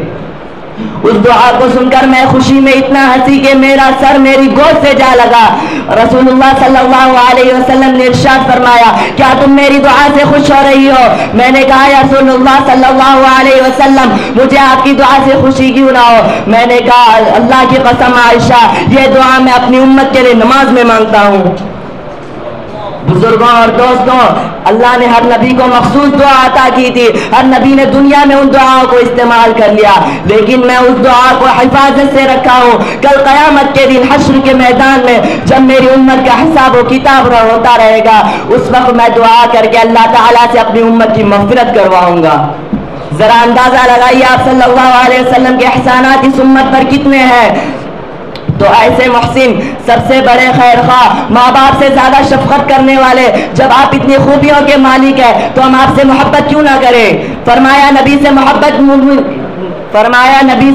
اس دعا کو سن کر میں خوشی میں اتنا ہنسی کہ میرا سر میری گود سے جا لگا۔ رسول اللہ صلی اللہ علیہ وسلم نے ارشاد فرمایا، کیا تم میری دعا سے خوش ہو رہی ہو؟ میں نے کہا، یا رسول اللہ صلی اللہ علیہ وسلم مجھے آپ کی دعا سے خوشی کیوں نہ ہو؟ میں نے کہا، اللہ کی قسم عائشہ، یہ دعا میں اپنی امت کے لیے نماز میں مانگتا ہوں۔ بزرگوں اور دوستوں، اللہ نے ہر نبی کو مخصوص دعا عطا کی تھی، ہر نبی نے دنیا میں ان دعاؤں کو استعمال کر لیا، لیکن میں اس دعا کو حفاظت سے رکھا ہوں۔ کل قیامت کے دن حشر کے میدان میں جب میری امت کا حساب و کتاب ہوتا رہے گا، اس وقت میں دعا کر کے اللہ تعالیٰ سے اپنی امت کی مغفرت کرواؤں گا۔ ذرا اندازہ لگائیے آپ صلی اللہ علیہ وسلم کے احسانات اس امت پر کتنے ہیں۔ تو ایسے محسن، سب سے بڑے خیر خواہ، ماں باپ سے زیادہ شفقت کرنے والے، جب آپ اتنی خوبیوں کے مالک ہیں تو ہم آپ سے محبت کیوں نہ کریں؟ فرمایا نبی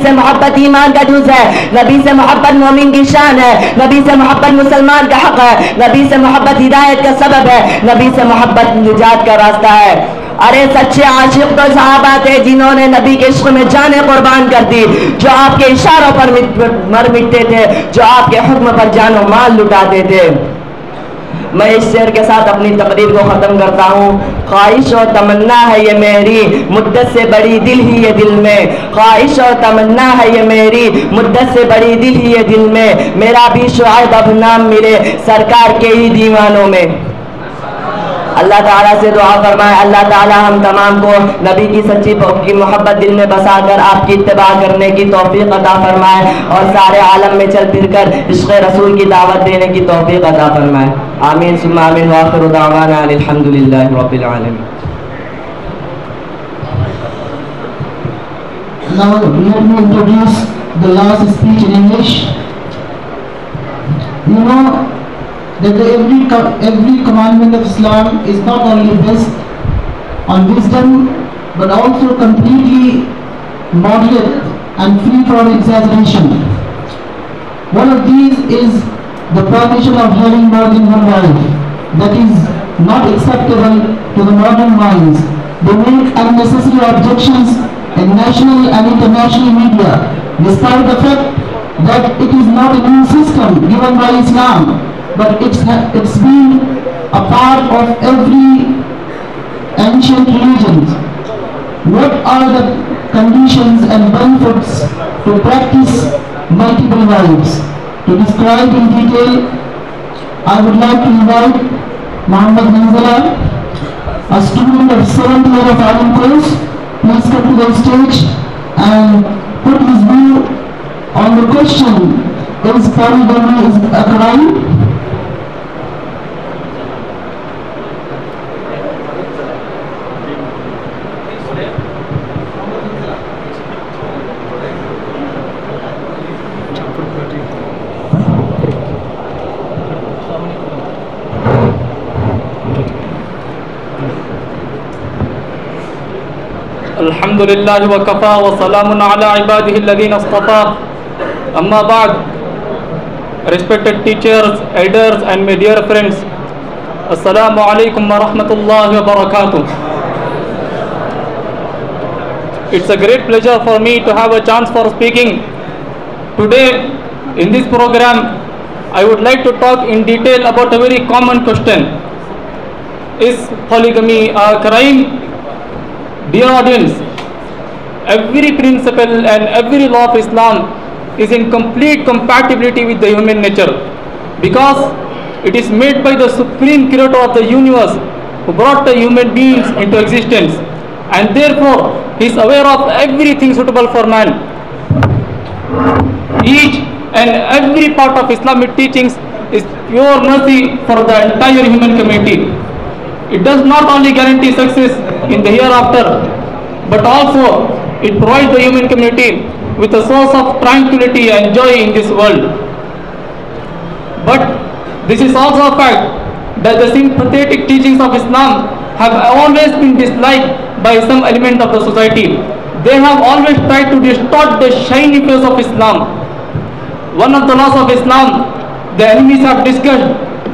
سے محبت ایمان کا جز ہے، نبی سے محبت مومن کی شان ہے، نبی سے محبت مسلمان کا حق ہے، نبی سے محبت ہدایت کا سبب ہے، نبی سے محبت نجات کا راستہ ہے۔ ارے سچے عاشق تو صحابہ تھے جنہوں نے نبی کے عشق میں جانیں قربان کر دی، جو آپ کے اشاروں پر مر مٹتے تھے، جو آپ کے حکم پر جان و مال لٹاتے تھے۔ میں اس شعر کے ساتھ اپنی تقریر کو ختم کرتا ہوں۔ خواہش و تمنا ہے یہ میری مدت سے بڑی دل ہی یہ دل میں، خواہش و تمنا ہے یہ میری مدت سے بڑی دل ہی یہ دل میں، میرا بھی شعیب اب نام ملے سرکار کے ہی دیوانوں میں۔ اللہ تعالیٰ سے دعا فرمائے، اللہ تعالیٰ ہم تمام کو نبی کی سچی کی محبت دل میں بسا کر آپ کی اتباع کرنے کی توفیق عطا فرمائے اور سارے عالم میں چل پھر کر عشق رسول کی دعوت دینے کی توفیق عطا فرمائے۔ آمین ثم آمین وآخر دعوانا الحمد للہ رب العالمین۔ Now let me introduce the last speech in English. You know that every commandment of Islam is not only based on wisdom but also completely moderate and free from exaggeration. One of these is the prohibition of having more than one wife. That is not acceptable to the modern minds. They make unnecessary objections in national and international media, despite the fact that it is not a new system given by Islam, but it's been a part of every ancient religions. What are the conditions and benefits to practice multiple wives? To describe in detail, I would like to invite Muhammad Hanzala, a student of 7th year of Alim course. Please come to the stage and put his view And the question is, polygamy is a crime? الحمد لله وكفى وسلام على عباده الذين اصطفى. Amma ba'd. Respected teachers, elders and my dear friends, Assalamu alaikum wa rahmatullahi wa barakatuh. It's a great pleasure for me to have a chance for speaking today in this program. I would like to talk in detail about a very common question: is polygamy a crime? Dear audience, every principle and every law of Islam is in complete compatibility with the human nature, because it is made by the supreme creator of the universe, who brought the human beings into existence, and therefore he is aware of everything suitable for man. Each and every part of Islamic teachings is pure mercy for the entire human community. It does not only guarantee success in the hereafter, but also it provides the human community with a source of tranquility and joy in this world. But this is also a fact that the sympathetic teachings of Islam have always been disliked by some element of the society. They have always tried to distort the shiny face of Islam. One of the laws of Islam the enemies have discussed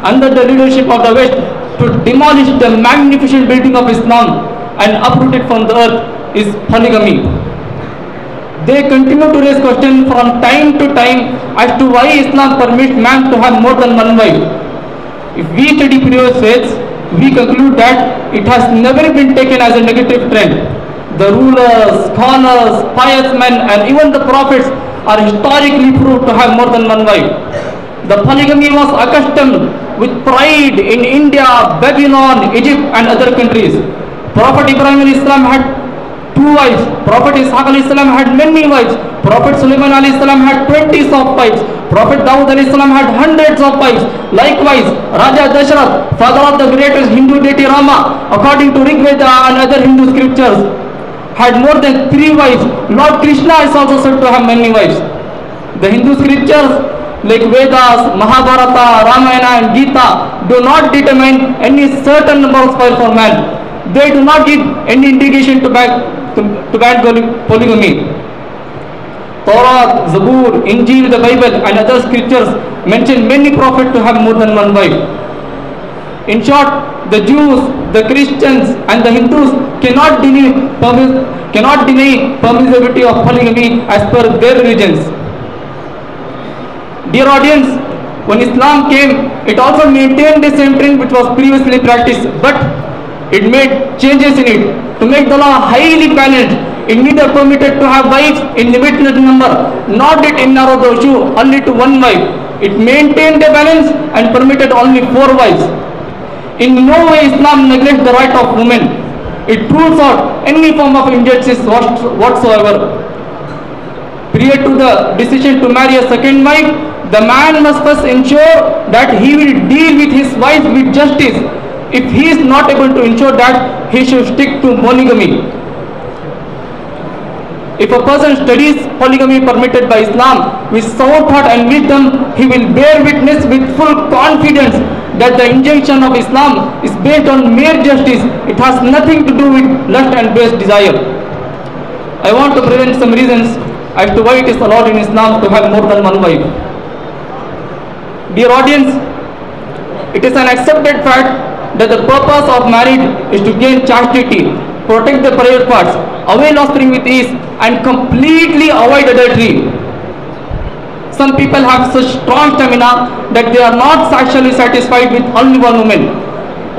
under the leadership of the West to demolish the magnificent building of Islam and uproot it from the earth is polygamy. They continue to raise questions from time to time as to why Islam permits man to have more than one wife. If we study previous faiths, we conclude that it has never been taken as a negative trend. The rulers, scholars, pious men and even the prophets are historically proved to have more than one wife. The polygamy was accustomed with pride in India, Babylon, Egypt and other countries. Prophet Ibrahim alayhi salam had 2 wives. Prophet Ishaq alayhi salam had many wives. Prophet Sulaiman alayhi salam had 20 of wives. Prophet Dawood alayhi salam had hundreds of wives. Likewise, Raja Dashrath, father of the greatest Hindu deity Rama, according to Rig Veda and other Hindu scriptures, had more than 3 wives. Lord Krishna is also said to have many wives. The Hindu scriptures like Vedas, Mahabharata, Ramayana and Gita do not determine any certain number of wives for man. They do not give any indication to ban polygamy. Torah, Zabur, Injil, the Bible and other scriptures mention many prophets to have more than one wife. In short, the Jews, the Christians and the Hindus cannot deny permissibility of polygamy as per their religions. Dear audience, when Islam came, it also maintained the same trend which was previously practiced, but it made changes in it to make the law highly balanced. It neither permitted to have wives in limited number, nor did it narrow the issue only to one wife. It maintained the balance and permitted only 4 wives. In no way Islam neglects the right of women. It rules out any form of injustice whatsoever. Prior to the decision to marry a second wife, the man must first ensure that he will deal with his wife with justice. If he is not able to ensure that, he should stick to monogamy. If a person studies polygamy permitted by Islam with sound thought and wisdom, he will bear witness with full confidence that the injunction of Islam is based on mere justice. It has nothing to do with lust and base desire. I want to present some reasons as to why it is allowed in Islam to have more than one wife. Dear audience, it is an accepted fact that the purpose of marriage is to gain chastity, protect the private parts, avail offspring with ease, and completely avoid adultery. Some people have such strong stamina that they are not sexually satisfied with only one woman.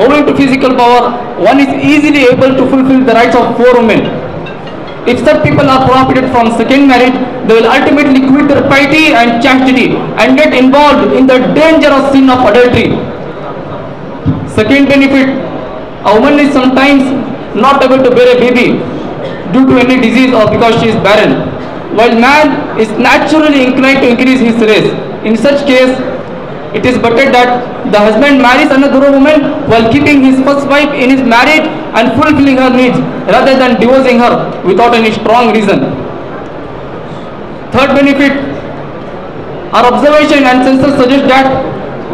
Owing to physical power, one is easily able to fulfill the rights of 4 women. If such people are prohibited from second marriage, they will ultimately quit their piety and chastity and get involved in the dangerous sin of adultery. Second benefit, a woman is sometimes not able to bear a baby due to any disease or because she is barren. while man is naturally inclined to increase his race. In such case, it is better that the husband marries another woman while keeping his first wife in his marriage and fulfilling her needs, rather than divorcing her without any strong reason. Third benefit, our observation and census suggest that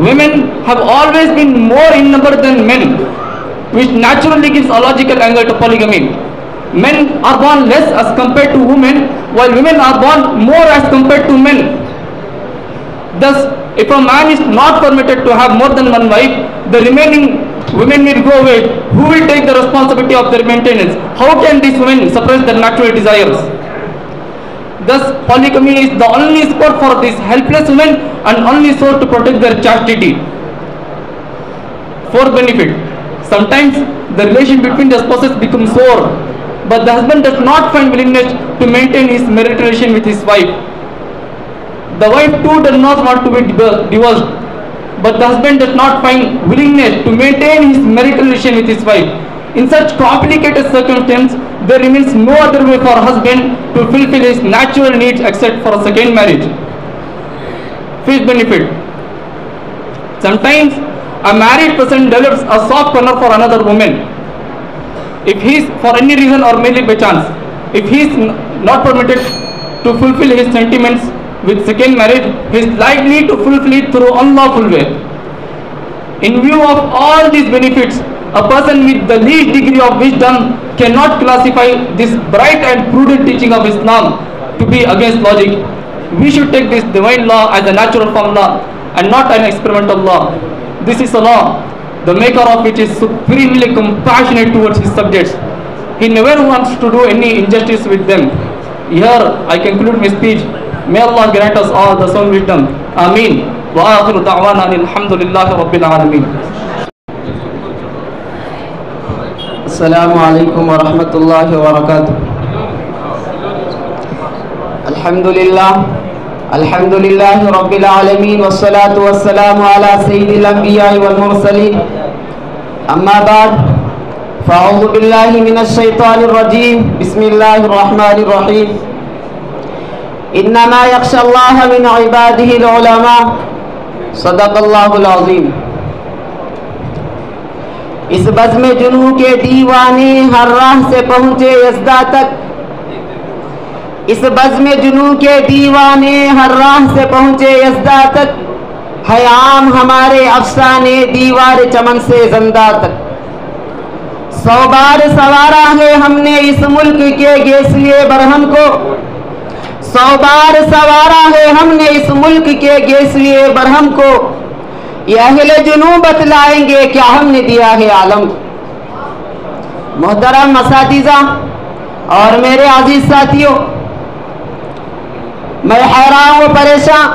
women have always been more in number than men, which naturally gives a logical angle to polygamy. Men are born less as compared to women, while women are born more as compared to men. Thus, if a man is not permitted to have more than one wife, the remaining women will go away. Who will take the responsibility of their maintenance? How can these women suppress their natural desires? Thus, polygamy is the only sport for these helpless women and only source to protect their chastity. Fourth benefit, sometimes the relation between the spouses becomes sore, but the husband does not find willingness to maintain his marital relation with his wife. The wife too does not want to be divorced, but the husband does not find willingness to maintain his marital relation with his wife. In such complicated circumstances, there remains no other way for a husband to fulfill his natural needs except for a second marriage. Fifth benefit, sometimes a married person develops a soft corner for another woman. If he is, for any reason or merely by chance, if he is not permitted to fulfill his sentiments with second marriage, he is likely to fulfill it through unlawful way. In view of all these benefits, a person with the least degree of wisdom cannot classify this bright and prudent teaching of Islam to be against logic. We should take this divine law as a natural formula and not an experimental law. This is a law, the maker of which is supremely compassionate towards his subjects. He never wants to do any injustice with them. Here I conclude my speech. May Allah grant us all the sound wisdom. Ameen. Wa akhiru da'wana alhamdulillahi rabbil alameen. Assalamu alaikum wa rahmatullahi wa barakatuh. Alhamdulillahi rabbil alameen wa salatu wa salamu ala sayyidil anbiya'i wal mursaleen. Amma ba'd, fa'udhu billahi minash shaitanir rajim. Bismillahir rahmanir rahim. Innama yakhsha Allaha min ibadihi al-ulama. Sadaqallahul azim. اس بزم جنوں کے دیوانے ہر راہ سے پہنچے یزدا تک، اس بزم جنوں کے دیوانے ہر راہ سے پہنچے یزدا تک، ہے عام ہمارے افسانے دیوار چمن سے زندہ تک. 100 بار سوارا ہے ہم نے اس ملک کے گیسوئے برہم کو، 100 بار سوارا ہے ہم نے اس ملک کے گیسوئے برہم کو، یہ اہل جنوب بتلائیں گے کیا ہم نے دیا ہے عالم. محترم اساتذہ اور میرے عزیز ساتھیوں، میں حیران و پریشان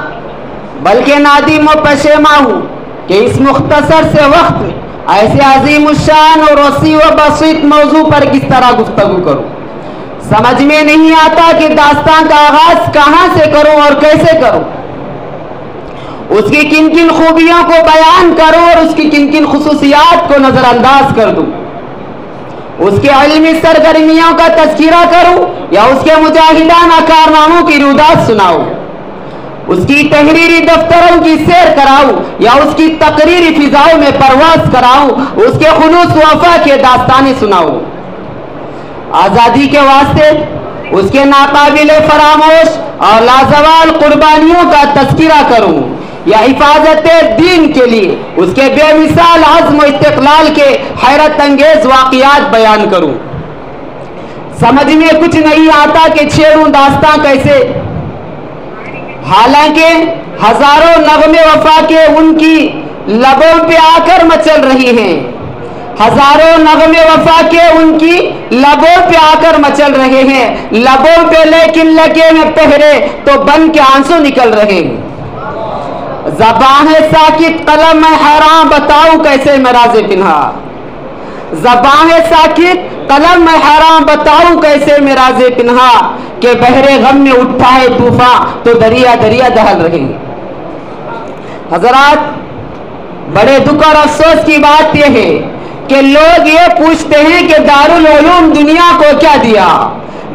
بلکہ نادم و پشیماں ہوں کہ اس مختصر سے وقت میں ایسے عظیم الشان اور وسیع و بسیط موضوع پر کس طرح گفتگو کروں. سمجھ میں نہیں آتا کہ داستان کا آغاز کہاں سے کروں اور کیسے کروں، اس کی کن کن خوبیوں کو بیان کروں اور اس کی کن کن خصوصیات کو نظر انداز کر دوں، اس کے علمی سرگرمیوں کا تذکرہ کروں یا اس کے مجاہدانہ کارناموں کی رودات سناؤں، اس کی تحریری دفتروں کی سیر کراؤں یا اس کی تقریری فضاؤں میں پرواز کراؤں، اس کے خلوص و وفا کے داستانیں سناؤں، آزادی کے واسطے اس کے ناقابل فراموش اور لازوال قربانیوں کا تذکرہ کروں یا حفاظت دین کے لیے اس کے بے مثال عزم و استقلال کے حیرت انگیز واقعات بیان کروں. سمجھ میں کچھ نہیں آتا کہ چھیڑوں داستاں کیسے، حالانکہ ہزاروں نغمے وفا کے ان کی لبوں پہ آ کر مچل رہی ہیں، ہزاروں نغمے وفا کے ان کی لبوں پہ آ کر مچل رہے ہیں، لبوں پہ لیکن لگے میں پہرے تو بن کے آنسو نکل رہے ہیں. زبان ہے ساکت قلم میں حیران بتاؤں کیسے میں راز پنہا، زبان ہے ساکت قلم میں حیران بتاؤں کیسے میں راز پنہا، کہ بحر غم میں اٹھا ہے طوفان تو دریا دریا دہل رہے ہیں. حضرات، بڑے دکھ اور افسوس کی بات یہ ہے کہ لوگ یہ پوچھتے ہیں کہ دارالعلوم دنیا کو کیا دیا،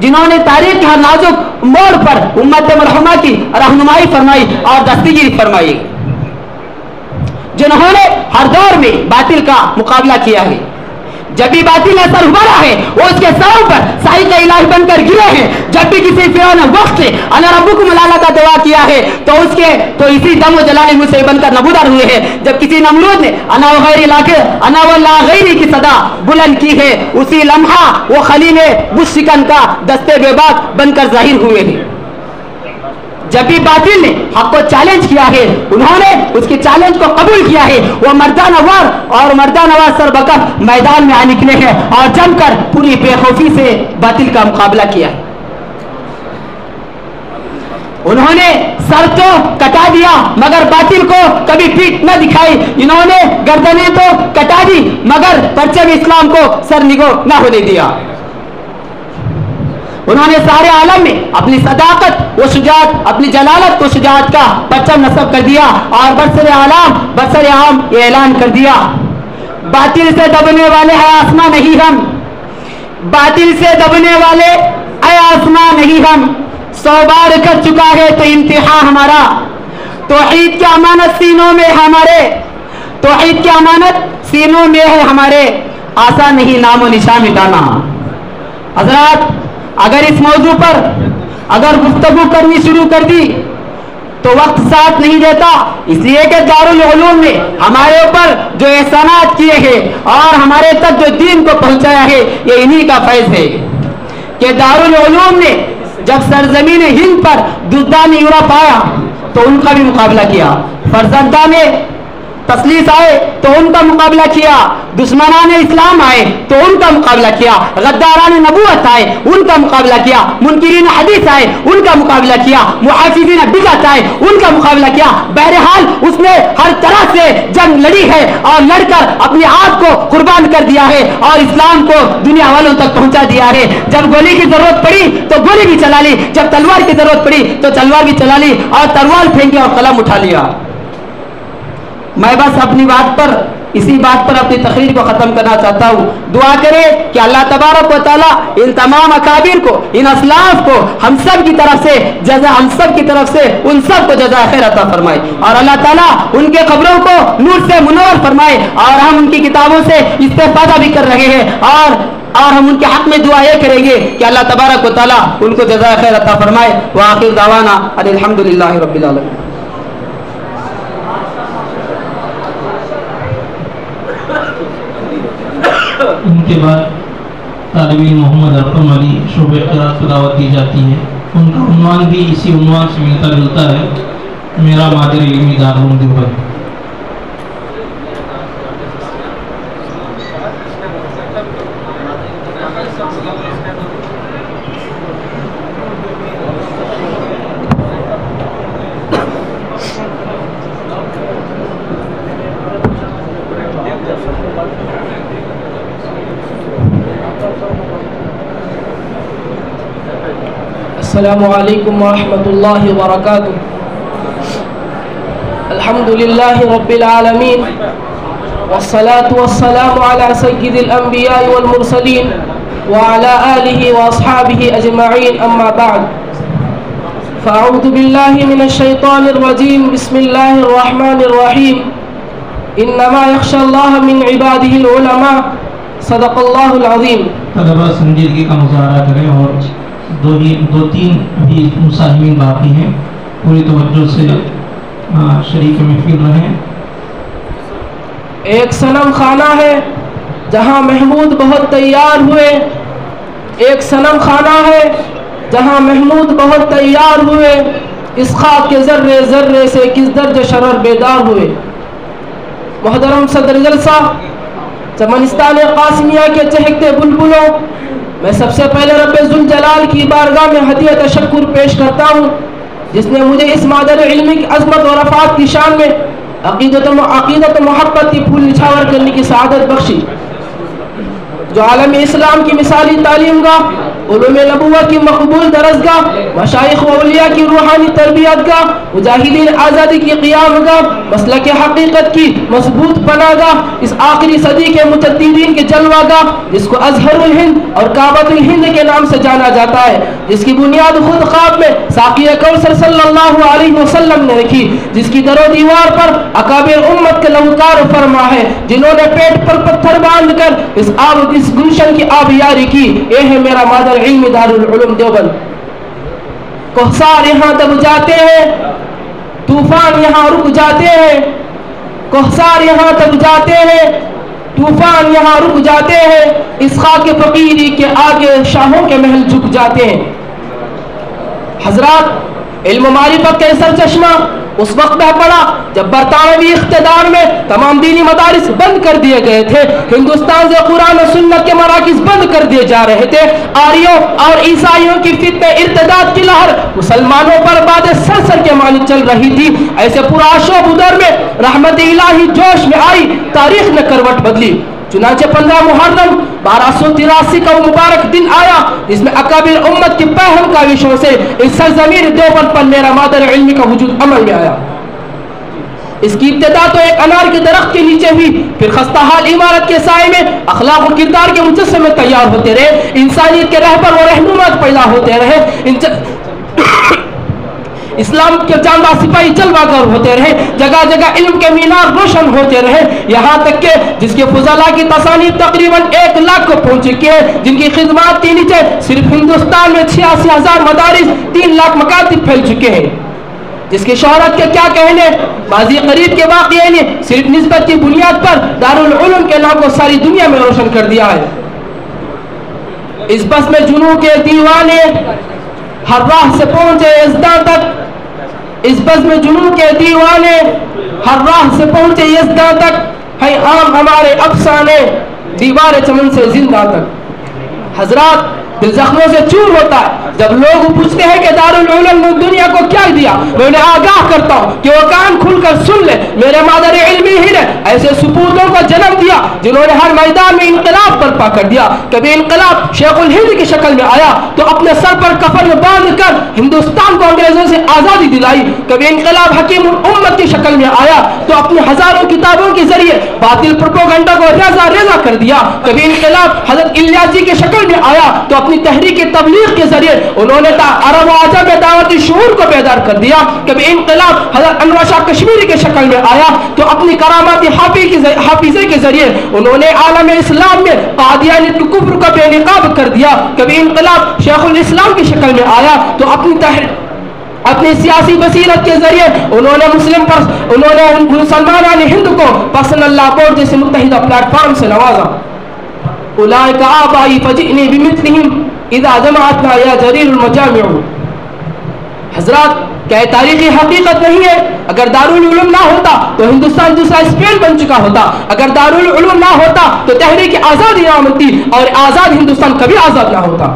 جنہوں نے تاریخ کے ہر نازک موڑ پر امت مرحومہ کی رہنمائی فرمائی اور دستگیری فرمائی، جنہوں نے ہر دور میں باطل کا مقابلہ کیا ہے، جب بھی باطل نے سر ابھرا ہے وہ اس کے سروں پر صاعقہ الہی بن کر گرے ہیں، جب بھی کسی فرعون نے وقت سے انا ربکم الاعلی کا دعا کیا ہے تو اسی دم و جلال منہ سے بن کر نبودار ہوئے ہیں، جب کسی نمرود نے انا واللہ غیری کی صدا بلند کی ہے اسی لمحہ وہ خلیل بت شکن کا دستے بے باک بن کر ظاہر ہوئے ہیں، جب بھی باطل نے حق کو چیلنج کیا ہے انہوں نے اس کی چیلنج کو قبول کیا ہے، وہ مردانہ وار سر بکف میدان میں آ نکلے ہیں اور جم کر پوری بے خوفی سے باطل کا مقابلہ کیا ہے، انہوں نے سر تو کٹا دیا مگر باطل کو کبھی پیٹ نہ دکھائی، انہوں نے گردنیں تو کٹا دی مگر پرچم اسلام کو سر نگو نہ ہونے دیا، انہوں نے سارے عالم میں اپنی صداقت و شجاعت، اپنی جلالت و شجاعت کا پرچم نصب کر دیا اور برسر عام یہ اعلان کر دیا، باطل سے دبنے والے ہے آسمان نہیں ہم، باطل سے دبنے والے اے آسمان نہیں ہم، 100 بار کر چکا ہے تو انتہا ہمارا، توحید کی امانت سینوں میں ہمارے، توحید کی امانت سینوں میں ہے ہمارے، آسان نہیں نام و نشان مٹانا۔ حضرات اگر اس موضوع پر اگر گفتگو کرنی شروع کر دی تو وقت ساتھ نہیں دیتا، اس لیے کہ دارالعلوم نے ہمارے اوپر جو احسانات کیے ہیں اور ہمارے تک جو دین کو پہنچایا ہے یہ انہی کا فیض ہے کہ دارالعلوم نے جب سرزمین ہند پر دزدان یورپ آیا تو ان کا بھی مقابلہ کیا، فرزندان تسلیس آئے تو ان کا مقابلہ کیا، دشمنان اسلام آئے تو ان کا مقابلہ کیا، غداران نبوت آئے ان کا مقابلہ کیا، منکرین حدیث آئے ان کا مقابلہ کیا، محافظین بدعت آئے ان کا مقابلہ کیا، بہرحال اس نے ہر طرح سے جنگ لڑی ہے اور لڑ کر اپنے آپ کو قربان کر دیا ہے اور اسلام کو دنیا والوں تک پہنچا دیا ہے، جب گولی کی ضرورت پڑی تو گولی بھی چلا لی، جب تلوار کی ضرورت پڑی تو تلوار بھی چلا لی اور تلوار پھینکی اور قلم اٹھا لیا۔ میں بس اپنی اسی بات پر اپنی تقریر کو ختم کرنا چاہتا ہوں، دعا کرے کہ اللہ تبارک و تعالیٰ ان تمام اکابر کو، ان اسلاف کو ہم سب کی طرف سے ان سب کو جزا خیر عطا فرمائے اور اللہ تعالیٰ ان کے قبروں کو نور سے منور فرمائے، اور ہم ان کی کتابوں سے استفادہ بھی کر رہے ہیں اور ہم ان کے حق میں دعا یہ کریں گے کہ اللہ تبارک و تعالیٰ ان کو جزا خیر عطا فرمائے۔ وآخر دعوانا ان الحمدللہ رب العالمین۔ ان کے بعد طالب علم محمد ارقم علی شعبہ قرات کو دعوت دی جاتی ہے، ان کا عنوان بھی اسی عنوان سے ملتا جلتا ہے، میرا مادر علمی دارالعلوم دیوبند۔ السلام علیکم ورحمۃ اللہ وبرکاتہ۔ الحمد للہ رب العالمین والصلاة والسلام على سید الانبیاء والمرسلین وعلى آلہ واصحابہ اجمعین، اما بعد فاعوذ باللہ من الشیطان الرجیم، بسم اللہ الرحمن الرحیم، انما یخشى اللہ من عبادہ العلماء، صدق اللہ العظیم۔ طلبہ سنجیدگی کا مظاہرہ کریں اور دو تین بھی مساہمین باقی ہیں، پوری توجہ سے شریک محفل رہیں۔ ایک صنم خانہ ہے جہاں محمود بہت تیار ہوئے، ایک صنم خانہ ہے جہاں محمود بہت تیار ہوئے، اس خاک کے ذرے ذرے سے کس درج شرر بیدار ہوئے۔ محترم صدر جلسہ، چمنستان قاسمیہ کے چہکتے بلبلوں، میں سب سے پہلے رب ذوالجلال کی بارگاہ میں ہدیہ تشکر پیش کرتا ہوں جس نے مجھے اس مادر علمی کی عظمت اور رفعت کی شان میں عقیدت و محبت کی پھول نچھاور کرنے کی سعادت بخشی، جو عالم اسلام کی مثالی تعلیم گاہ علوم نبوت کی مقبول درسگاہ، مشائخ و اولیاء کی روحانی تربیت گاہ، مجاہدین آزادی کی قیام گاہ، مسلک حقیقت کی مضبوط پناہ گاہ، اس آخری صدی کے مجددین کے جلوہ گاہ جس کو ازہر الہند اور کعبۃ الہند کے نام سے جانا جاتا ہے، جس کی بنیاد خود خواب میں ساقی کوثر صلی اللہ علیہ وسلم نے رکھی، جس کی در و دیوار پر اکابر امت کے لوکار فرما ہے، جنہوں نے پیٹ پر پتھر باندھ کر اس گلشن کی آبیاری کی۔ یہ ہے میرا مادر علم دارالعلوم دیوبند۔ کوہسار یہاں دب جاتے ہیں، طوفان یہاں رک جاتے ہیں، کوہسار یہاں دب جاتے ہیں، طوفان یہاں رک جاتے ہیں، اس خاک فقیری کے آگے شاہوں کے محل جھک جاتے ہیں۔ حضرات، علم و معرفت کا سر چشمہ اس وقت بہ پڑا جب برطانوی اقتدار میں تمام دینی مدارس بند کر دیے گئے تھے، ہندوستان سے قرآن و سنت کے مراکز بند کر دیے جا رہے تھے، آریوں اور عیسائیوں کی فتنہ ارتداد کی لہر مسلمانوں پر باد سرسر کے معنی چل رہی تھی۔ ایسے پرآشوب دور میں رحمت الہی جوش میں آئی، تاریخ نے کروٹ بدلی۔ چنانچہ 15 محرم 1283 کا وہ مبارک دن آیا جس میں اکابر امت کی پہم کاوشوں سے اس سرزمین دیوبند پر میرا مادر علمی کا وجود عمل میں آیا۔ اس کی ابتدا تو ایک انار کے درخت کے نیچے ہوئی، پھر خستہ حال عمارت کے سائے میں اخلاق و کردار کے مجسمے تیار ہوتے رہے، انسانیت کے رہبر و رہنما پیدا ہوتے رہے، اسلام کے جاندار سپاہی جلوہ گر ہوتے رہے، جگہ جگہ علم کے مینار روشن ہوتے رہے، یہاں تک کہ جس کے فضلاء کی تصانیف تقریباً 1 لاکھ کو پہنچ چکی ہے، جن کی خدمات کے نیچے صرف ہندوستان میں 86,000 مدارس 3 لاکھ مکاتب پھیل چکے ہیں، جس کی شہرت کے کیا کہنے، ماضی قریب کے واقعے نے صرف نسبت کی بنیاد پر دارالعلوم کے نام کو ساری دنیا میں روشن کر دیا ہے۔ اس بس میں جنوں کے دیوانے ہر راہ سے پہنچے یزداں تک، اس بس میں جنوں کے دیوانے ہر راہ سے پہنچے یزداں تک، ہے عام ہمارے افسانے دیوار چمن سے زندہ تک۔ حضرات، دل زخموں سے چور ہوتا ہے جب لوگ پوچھتے ہیں کہ دارالعلوم نے دنیا کو کیا دیا۔ میں انہیں آگاہ کرتا ہوں کہ وہ کان کھل کر سن لے، میرے مادر علمی ہی نے ایسے سپوتوں کو جنم دیا جنہوں نے ہر میدان میں انقلاب برپا کر دیا۔ کبھی انقلاب شیخ الہند کی شکل میں آیا تو اپنے سر پر کفن باندھ کر ہندوستان کو انگریزوں سے آزادی دلائی، کبھی انقلاب حکیم الامت کی شکل میں آیا تو اپنی ہزاروں کتابوں کے ذریعے باطل پروپیگنڈا کو ریزہ ریزہ کر دیا، کبھی انقلاب حضرت الیاس جی کی شکل میں آیا تو اپنی تحریک تبلیغ کے ذریعے انہوں نے عرب و عجم میں دعوتی شعور کو بیدار کر دیا، کبھی انقلاب حضرت انور شاہ کشمیری کے شکل میں آیا تو اپنی کراماتی حافظے کے ذریعے انہوں نے عالم اسلام میں قادیانیت کے کفر کو بے نقاب کر دیا، کبھی انقلاب شیخ الاسلام کی شکل میں آیا تو اپنی سیاسی بصیرت کے ذریعے انہوں نے مسلمانان ہند کو پرسنل لا بورڈ جیسے متحدہ پلیٹ فارم سے نوازا۔ اولئک آبائی فجئنی بمثلہم اذا جمعتنا یا جریر المجامع۔ حضرات، کیا یہ تاریخی حقیقت نہیں ہے؟ اگر دارالعلوم نہ ہوتا تو ہندوستان دوسرا اسپین بن چکا ہوتا، اگر دارالعلوم نہ ہوتا تو تحریک آزادی نہ ہوتی اور آزاد ہندوستان کبھی آزاد نہ ہوتا۔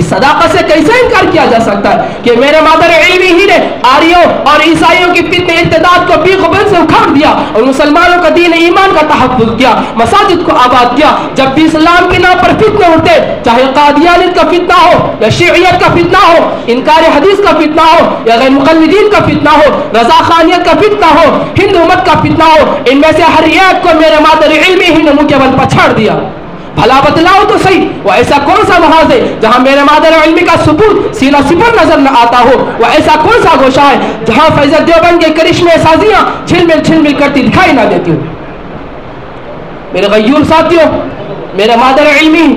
اس صداقت سے کیسے انکار کیا جا سکتا ہے کہ میرے مادر علمی ہی نے آریوں اور عیسائیوں کی فتنہ ارتداد کو بیخ و بن سے اکھاڑ دیا اور مسلمانوں کا دین ایمان کا تحفظ کیا، مساجد کو آباد کیا۔ جب بھی اسلام کے نام پر فتنے اٹھتے، چاہے قادیانیت کا فتنہ ہو یا شیعیت کا فتنہ ہو، انکار حدیث کا فتنہ ہو یا غیر مقلدین کا فتنہ ہو، رضا خانیت کا فتنہ ہو، ہند امت کا فتنہ ہو، ان میں سے ہر ایک کو میرے مادر علمی ہی نے منہ کے بل پچھاڑ دیا۔ بھلا بتلاؤ تو صحیح، وہ ایسا کون سا محاذ ہے جہاں میرے مادر علمی کا ثبوت سینہ سپر نظر نہ آتا ہو؟ وہ ایسا کون سا گوشہ ہے جہاں فیض دیوبند کے کرشمے سازیاں چھلمل کرتی دکھائی نہ دیتی ہو؟ میرے غیور ساتھیوں، میرے مادر علمی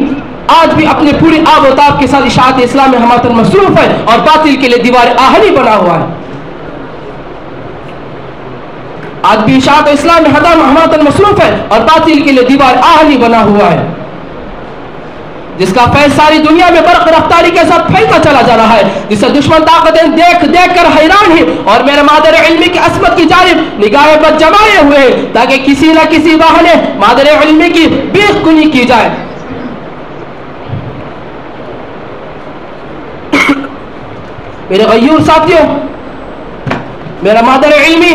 آج بھی اپنے پوری آب و تاب کے ساتھ اشاعت اسلام میں ہماتن مصروف ہے اور باطل کے لیے دیوار آہنی بنا ہوا ہے۔ آج بھی اشاعت اسلام میں ہماتن مصروف ہے اور باطل کے لیے دیوار آہنی بنا ہوا ہے، جس کا فیض ساری دنیا میں برق رفتاری کے ساتھ پھیلتا چلا جا رہا ہے، جسے دشمن طاقتیں دیکھ دیکھ کر حیران ہیں اور میرے مادر علمی کی عصمت کی جانب نگاہیں بد جمائے ہوئے ہیں تاکہ کسی نہ کسی بہانے مادر علمی کی بیخ کنی کی جائے۔ میرے غیور ساتھیوں، میرا مادر علمی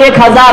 1000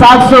700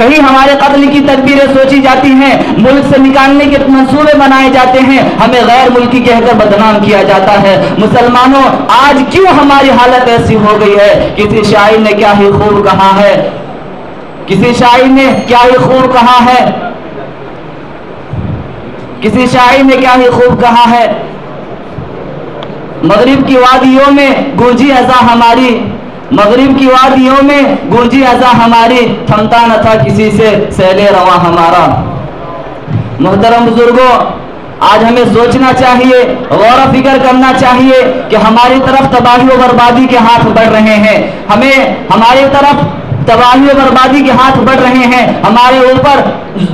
کہیں ہمارے قتل کی تدبیریں سوچی جاتی ہیں، ملک سے نکالنے کے منصوبے بنائے جاتے ہیں، ہمیں غیر ملکی کہہ کر بدنام کیا جاتا ہے۔ مسلمانوں، آج کیوں ہماری حالت ایسی ہو گئی ہے؟ کسی شاعر نے کیا ہی خوب کہا ہے، کسی شاعر نے کیا ہی خوب کہا ہے، کسی شاعر نے کیا ہی خوب کہا ہے، مغرب کی وادیوں میں گونجی اذان ہماری، مغرب کی وادیوں میں گونجی اذان ہماری، تھمتا نہ تھا کسی سے سیل رواں ہمارا۔ محترم بزرگوں، آج ہمیں سوچنا چاہیے، غور و فکر کرنا چاہیے کہ ہماری طرف تباہی و بربادی کے ہاتھ بڑھ رہے ہیں، ہماری طرف تباہی و بربادی کے ہاتھ بڑھ رہے ہیں، ہمارے اوپر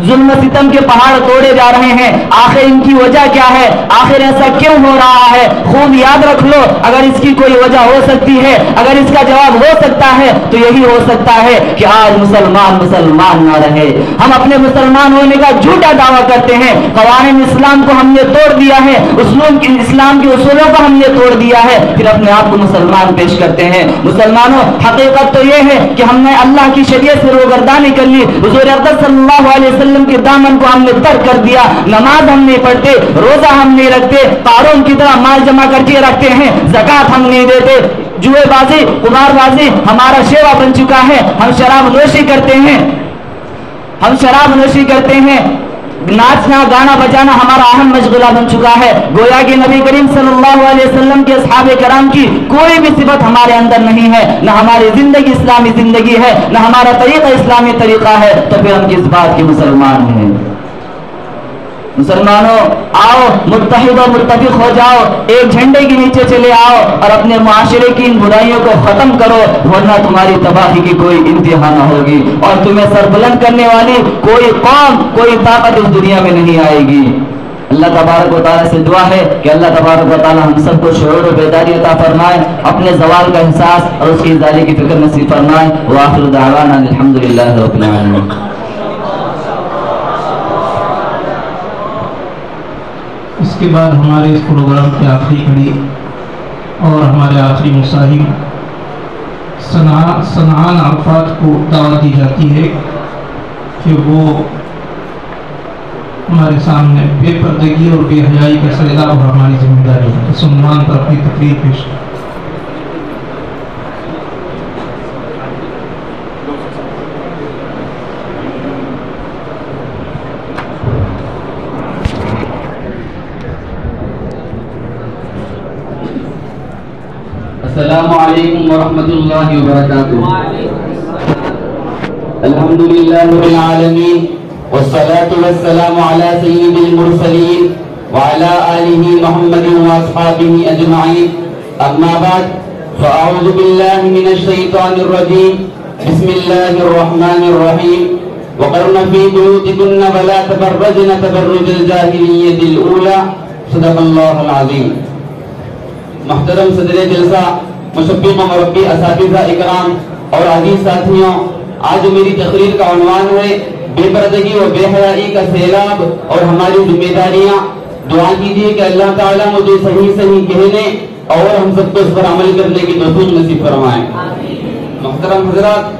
ظلم و ستم کے پہاڑ توڑے جا رہے ہیں۔ آخر ان کی وجہ کیا ہے؟ آخر ایسا کیوں ہو رہا ہے؟ خوب یاد رکھ لو، اگر اس کی کوئی وجہ ہو سکتی ہے، اگر اس کا جواب ہو سکتا ہے تو یہی ہو سکتا ہے کہ آج مسلمان نہ رہے۔ ہم اپنے مسلمان ہونے کا جھوٹا دعویٰ کرتے ہیں، قوانین اسلام کو ہم نے توڑ دیا ہے، اسلام کے اصولوں کو ہم نے توڑ دیا ہے، پھر اپنے آپ کو مسلمان پیش کرتے ہیں۔ مسلمانوں، حقیقت تو یہ ہے کہ ہم نے اللہ کی شریعت سے روگردانی کر لی، حضور اقدس صلی اللہ علیہ وسلم کے دامن کو ہم نے ترک کر دیا، نماز ہم نہیں پڑھتے، روزہ ہم نہیں رکھتے، قارون کی طرح مال جمع کر کے رکھتے ہیں، زکوٰۃ ہم نہیں دیتے، جوئے بازی، قمار بازی ہمارا شیوا بن چکا ہے، ہم شراب نوشی کرتے ہیں، ناچنا گانا بجانا ہمارا اہم مشغلہ بن چکا ہے۔ گویا کہ نبی کریم صلی اللہ علیہ وسلم کے اصحاب کرام کی کوئی بھی صفت ہمارے اندر نہیں ہے، نہ ہماری زندگی اسلامی زندگی ہے، نہ ہمارا طریقہ اسلامی طریقہ ہے، تو پھر ہم کس بات کے مسلمان ہیں؟ مسلمانوں، آؤ متحد و متفق ہو جاؤ، ایک جھنڈے کے نیچے چلے آؤ اور اپنے معاشرے کی ان برائیوں کو ختم کرو، ورنہ تمہاری تباہی کی کوئی انتہا نہ ہوگی اور تمہیں سربلند کرنے والی کوئی قوم، کوئی طاقت اس دنیا میں نہیں آئے گی۔ اللہ تبارک و تعالیٰ سے دعا ہے کہ اللہ تبارک و تعالیٰ ہم سب کو شعور و بیداری عطا فرمائے، اپنے زوال کا احساس اور اس کی ازالے کی فکر نصیب فرمائے۔ وآخر دعوانا الحمدللہ رب العالمین۔ اس کے بعد ہمارے اس پروگرام کی آخری کڑی اور ہمارے آخری مصاحب سنعان عرفات کو دعوت دی جاتی ہے کہ وہ ہمارے سامنے بے پردگی اور بے حیائی کا سیلاب اور ہماری ذمہ داری ہے، اس عنوان پر اپنی تقریر پیش کریں۔ السلام علیکم ورحمۃ اللہ وبرکاتہ۔ الحمد للہ رب العالمین والصلاة والسلام علی سید المرسلین وعلی آلہ محمد واصحابہ اجمعین، اما بعد فاعوذ باللہ من الشیطان الرجیم، بسم اللہ الرحمن الرحیم۔ وقرن فی بیوتکن ولا تبرجن تبرج الجاہلیۃ الاولی، صدق اللہ العظیم۔ محترم صدر جلسہ، مشفق و مربی اساتذہ اکرام اور عزیز ساتھیوں، آج میری تقریر کا عنوان ہے بے پردگی و بے حیائی کا سیلاب اور ہماری ذمہ داریاں۔ دعا کیجیے کہ اللہ تعالیٰ مجھے صحیح کہنے اور ہم سب کو اس پر عمل کرنے کی توفیق نصیب فرمائیں۔ محترم حضرات،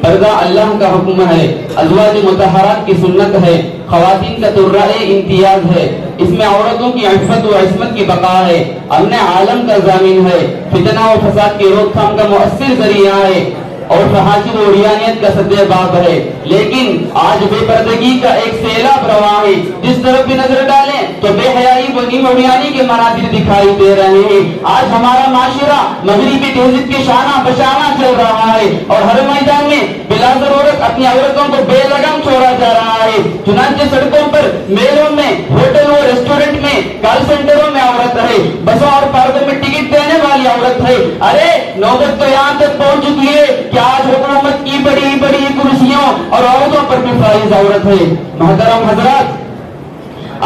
پردہ اللہ کا حکم ہے، ازواج مطہرات کی سنت ہے، خواتین کا ترائے امتیاز ہے، اس میں عورتوں کی عفت و عصمت کی بقا ہے، امن عالم کا ضامن ہے، فتنہ و فساد کی روک تھام کا مؤثر ذریعہ ہے اور فحاشی و عریانیت کا سدے باب ہے۔ لیکن آج بے پردگی کا ایک سیلاب رواں ہے، جس طرف بھی نظر ڈالیں تو بے حیائی و نیم عریانی کے مناظر دکھائی دے رہے ہیں۔ آج ہمارا معاشرہ مغربی تہذیب کے شانہ بشانہ چل رہا ہے اور ہر میدان میں بلا ضرورت اپنی عورتوں کو بے لگام چھوڑا جا رہا ہے۔ چنانچہ سڑکوں پر، میلوں میں، ہوٹلوں اور ریسٹورنٹ میں، کال سینٹروں میں عورت ہے، بسوں اور پارکوں میں ٹکٹ دینے والی عورت ہے۔ ارے نوبت تو یہاں تک پہنچ چکی ہے کہ آج حکومت کی بڑی بڑی کرسیوں اور عورتوں پر بھی فائز عورت ہے۔ محترم حضرات،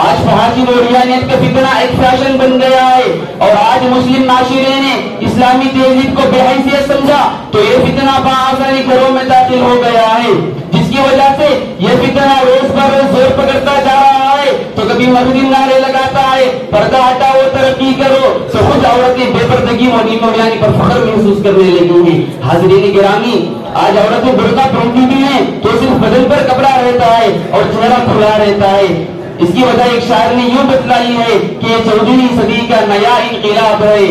آج فحاشی و عریانیت کا فتنہ ایک فیشن بن گیا ہے اور آج مسلم معاشرے نے اسلامی تہذیب کو بے حیثیت سمجھا تو یہ فتنہ بآسانی گھروں میں داخل ہو گیا ہے، جس کی وجہ سے یہ فتنہ روز پر روز زور پکڑتا جا رہا ہے۔ تو کبھی مغرب نعرے لگاتا ہے پردہ ہٹاؤ ترقی کرو، تو خود عورتیں بے پردگی و نیم عریانی پر فخر محسوس کرنے لگی ہیں۔ حاضرین گرامی، آج عورتیں برقع پہنتی بھی ہیں تو صرف بدن پر کپڑا رہتا ہے اور چہرہ کھلا رہتا ہے. اس کی وجہ ایک شاعر نے یوں بتلائی ہے کہ یہ 14ویں صدی کا نیا انقلاب ہے.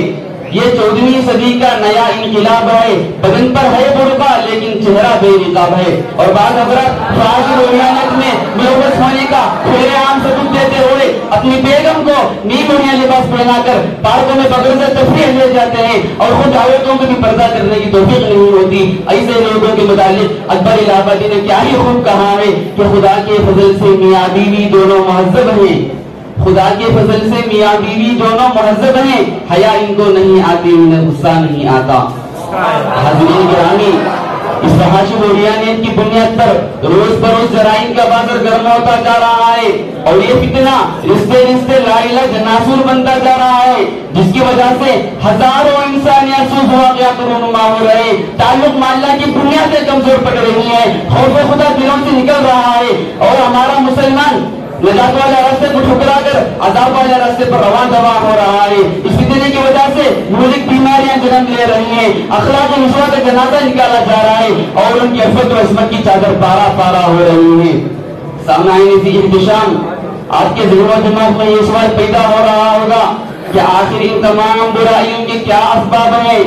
یہ 14ویں صدی کا نیا انقلاب ہے. بدن پر ہے برقع لیکن چہرہ بے نقاب ہے. اور بعض حضرات فحش روحانیت میں ملوث ہونے کا کھلے عام ثبوت دیتے ہوئے اپنی بیگم کو نیم اوڑھیا لباس پہنا کر پارکوں میں بغیر سے تفریح لے جاتے ہیں اور خود عورتوں کو بھی پردہ کرنے کی توفیق نہیں ہوتی. ایسے لوگوں کے متعلق اکبر الہ آبادی نے کیا ہی خوب کہا ہے کہ خدا کے فضل سے میاں بیوی دونوں مہذب ہیں. خدا کے فضل سے میاں بیوی دونوں مہذب ہیں. حیا ان کو نہیں آتی, انہیں غصہ نہیں آتا. حاضرین گرامی, اس فحاشی روحانیت کی بنیاد پر روز بروز جرائم کا بازار گرم ہوتا جا رہا ہے اور یہ فتنہ رشتے رشتے لا علاج ناسور بنتا جا رہا ہے, جس کی وجہ سے ہزاروں انسانیت سوز واقعات رونما ہو رہے. تعلق معلّہ کی بنیادیں کمزور پڑ رہی ہیں, خوف خدا دلوں سے نکل رہا ہے اور ہمارا مسلمان نجات والے راستے کو ٹھکرا کر عذاب والے راستے پر رواں دوا ہو رہا ہے. اس فتنے کی وجہ سے مہلک بیماریاں جنم لے رہی ہیں, اخلاق رسوا کا جنازہ نکالا جا رہا ہے اور ان کی عفت و عصمت کی چادر پارا پارا ہو رہی ہے. سامعین اسی احتشام, آپ کے ذہن و دماغ میں یہ سوال پیدا ہو رہا ہوگا کہ آخر ان تمام برائیوں کے کیا اسباب ہیں؟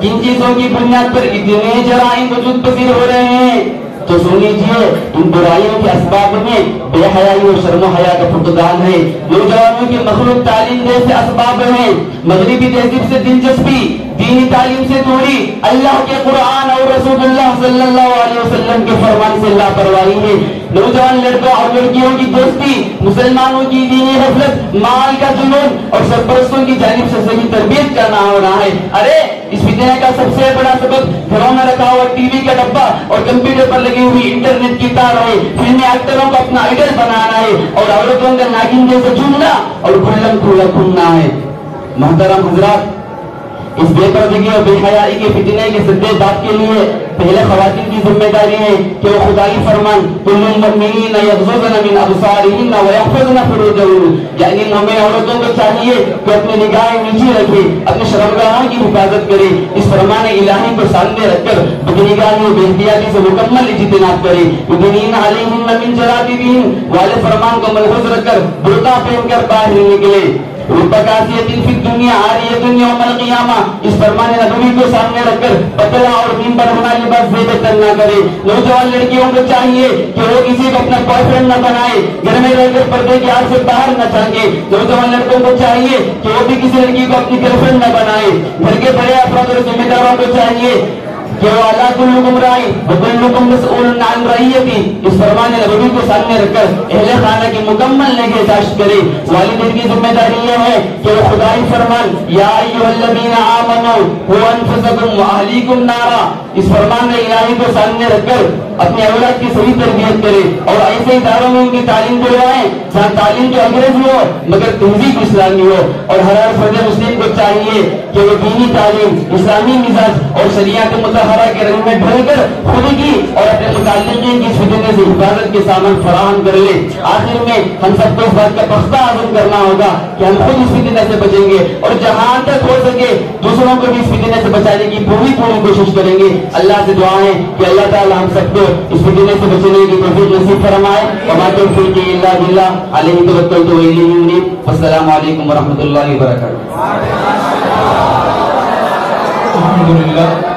کن چیزوں کی بنیاد پر اتنے جرائم وجود پذیر ہو رہے ہیں؟ تو سن لیجیے, ان برائیوں کے اسباب میں بے حیائی اور شرم و حیا کا فقدان ہے. نوجوانوں کی مخلوط تعلیم جیسے اسباب ہیں. مغربی تہذیب سے دلچسپی, دینی تعلیم سے دوری, اللہ کے قرآن اور رسول اللہ صلی اللہ علیہ وسلم کے فرمان سے لاپرواہی ہے. نوجوان لڑکوں اور لڑکیوں کی دوستی, مسلمانوں کی دینی غفلت, مال کا جنون اور سرپرستوں کی جانب سے صحیح تربیت کا نہ ہونا ہے. ارے اس فتنے کا سب سے بڑا سبب گھروں میں رکھا ہوا ٹی وی کا ڈبہ اور کمپیوٹر پر لگی ہوئی انٹرنیٹ کی تار ہے. فلمی ایکٹروں کو اپنا آئیڈل بنانا ہے اور عورتوں کا ناگن جیسے جھومنا اور کھلم کھلا گھومنا ہے. محترم حضرات, اس بے پردگی اور بے حیائی کے فتنے کے سدے داغ کے لیے پہلے خواتین کی ذمہ داری ہے کہ وہ خدائی فرمان کل المؤمنین یغضضن من ابصارہن ویحفظن فروجہن, یعنی مومن عورتوں کو چاہیے کہ اپنی نگاہیں نیچی رکھے, اپنے شرمگاہوں کی حفاظت کرے. اس فرمان الہی کو سامنے رکھ کر بدنگاہی و بے احتیاطی سے مکمل اجتناب کرے. یدنین علیہن من جلابیبہن والے فرمان کو ملحوظ رکھ کر برقع پہن کر باہر نکلے. ربکاسیت فی الدنیا عاریۃ یوم القیامہ, اس فرمان نبوی کو سامنے رکھ کر پتلا اور بیم پر ہونا لباس زیب تن نہ کرے. نوجوان لڑکیوں کو چاہیے کہ وہ کسی کو اپنا بوائے فرینڈ نہ بنائے, گھر میں رہ کر پردے کی آڑ سے باہر نہ جھانکے. نوجوان لڑکوں کو چاہیے کہ وہ بھی کسی لڑکی کو اپنی گرل فرینڈ نہ بنائے. گھر کے بڑے افراد اور ذمہ داروں کو چاہیے کہ وہ اعلیٰ کلکم رائی وکلکم مسئول عن رعیتی, اس فرمان نبوی کو سامنے رکھ کر اہل خانہ کی مکمل نگہداشت کرے. والدین کی ذمہ داری یہ ہے کہ وہ خدائی فرمان یا ایھا الذین آمنوا قوا انفسکم واہلیکم نارا, اس فرمان الہی کو سامنے رکھ کر اپنے اولاد کی صحیح تربیت کرے اور ایسے اداروں میں ان کی تعلیم دلوائیں جہاں تعلیم تو انگریزی ہو مگر تہذیب اسلامی ہو. اور ہر فرد مسلم کو چاہیے کہ وہ دینی تعلیم, اسلامی مزاج اور شریعت مطہرہ کے رنگ میں ڈھل کر خود کی اور اپنے متعلقین کی فتنے سے حفاظت کے سامان فراہم کر لے. آخر میں ہم سب کو اس بات کا پختہ عزم کرنا ہوگا کہ ہم خود اس فتنے سے بچیں گے اور جہاں تک ہو سکے دوسروں کو بھی اس فتنے سے بچانے کی پوری کوشش کریں گے. اللہ سے دعا ہے کہ اللہ تعالی ہم سب کو اس فتنے سے بچنے کی توفیق نصیب فرمائے. وما توفیقی الا باللہ علیہ توکلت والیہ انیب. السلام علیکم ورحمۃ اللہ وبرکاتہ. الحمدللہ.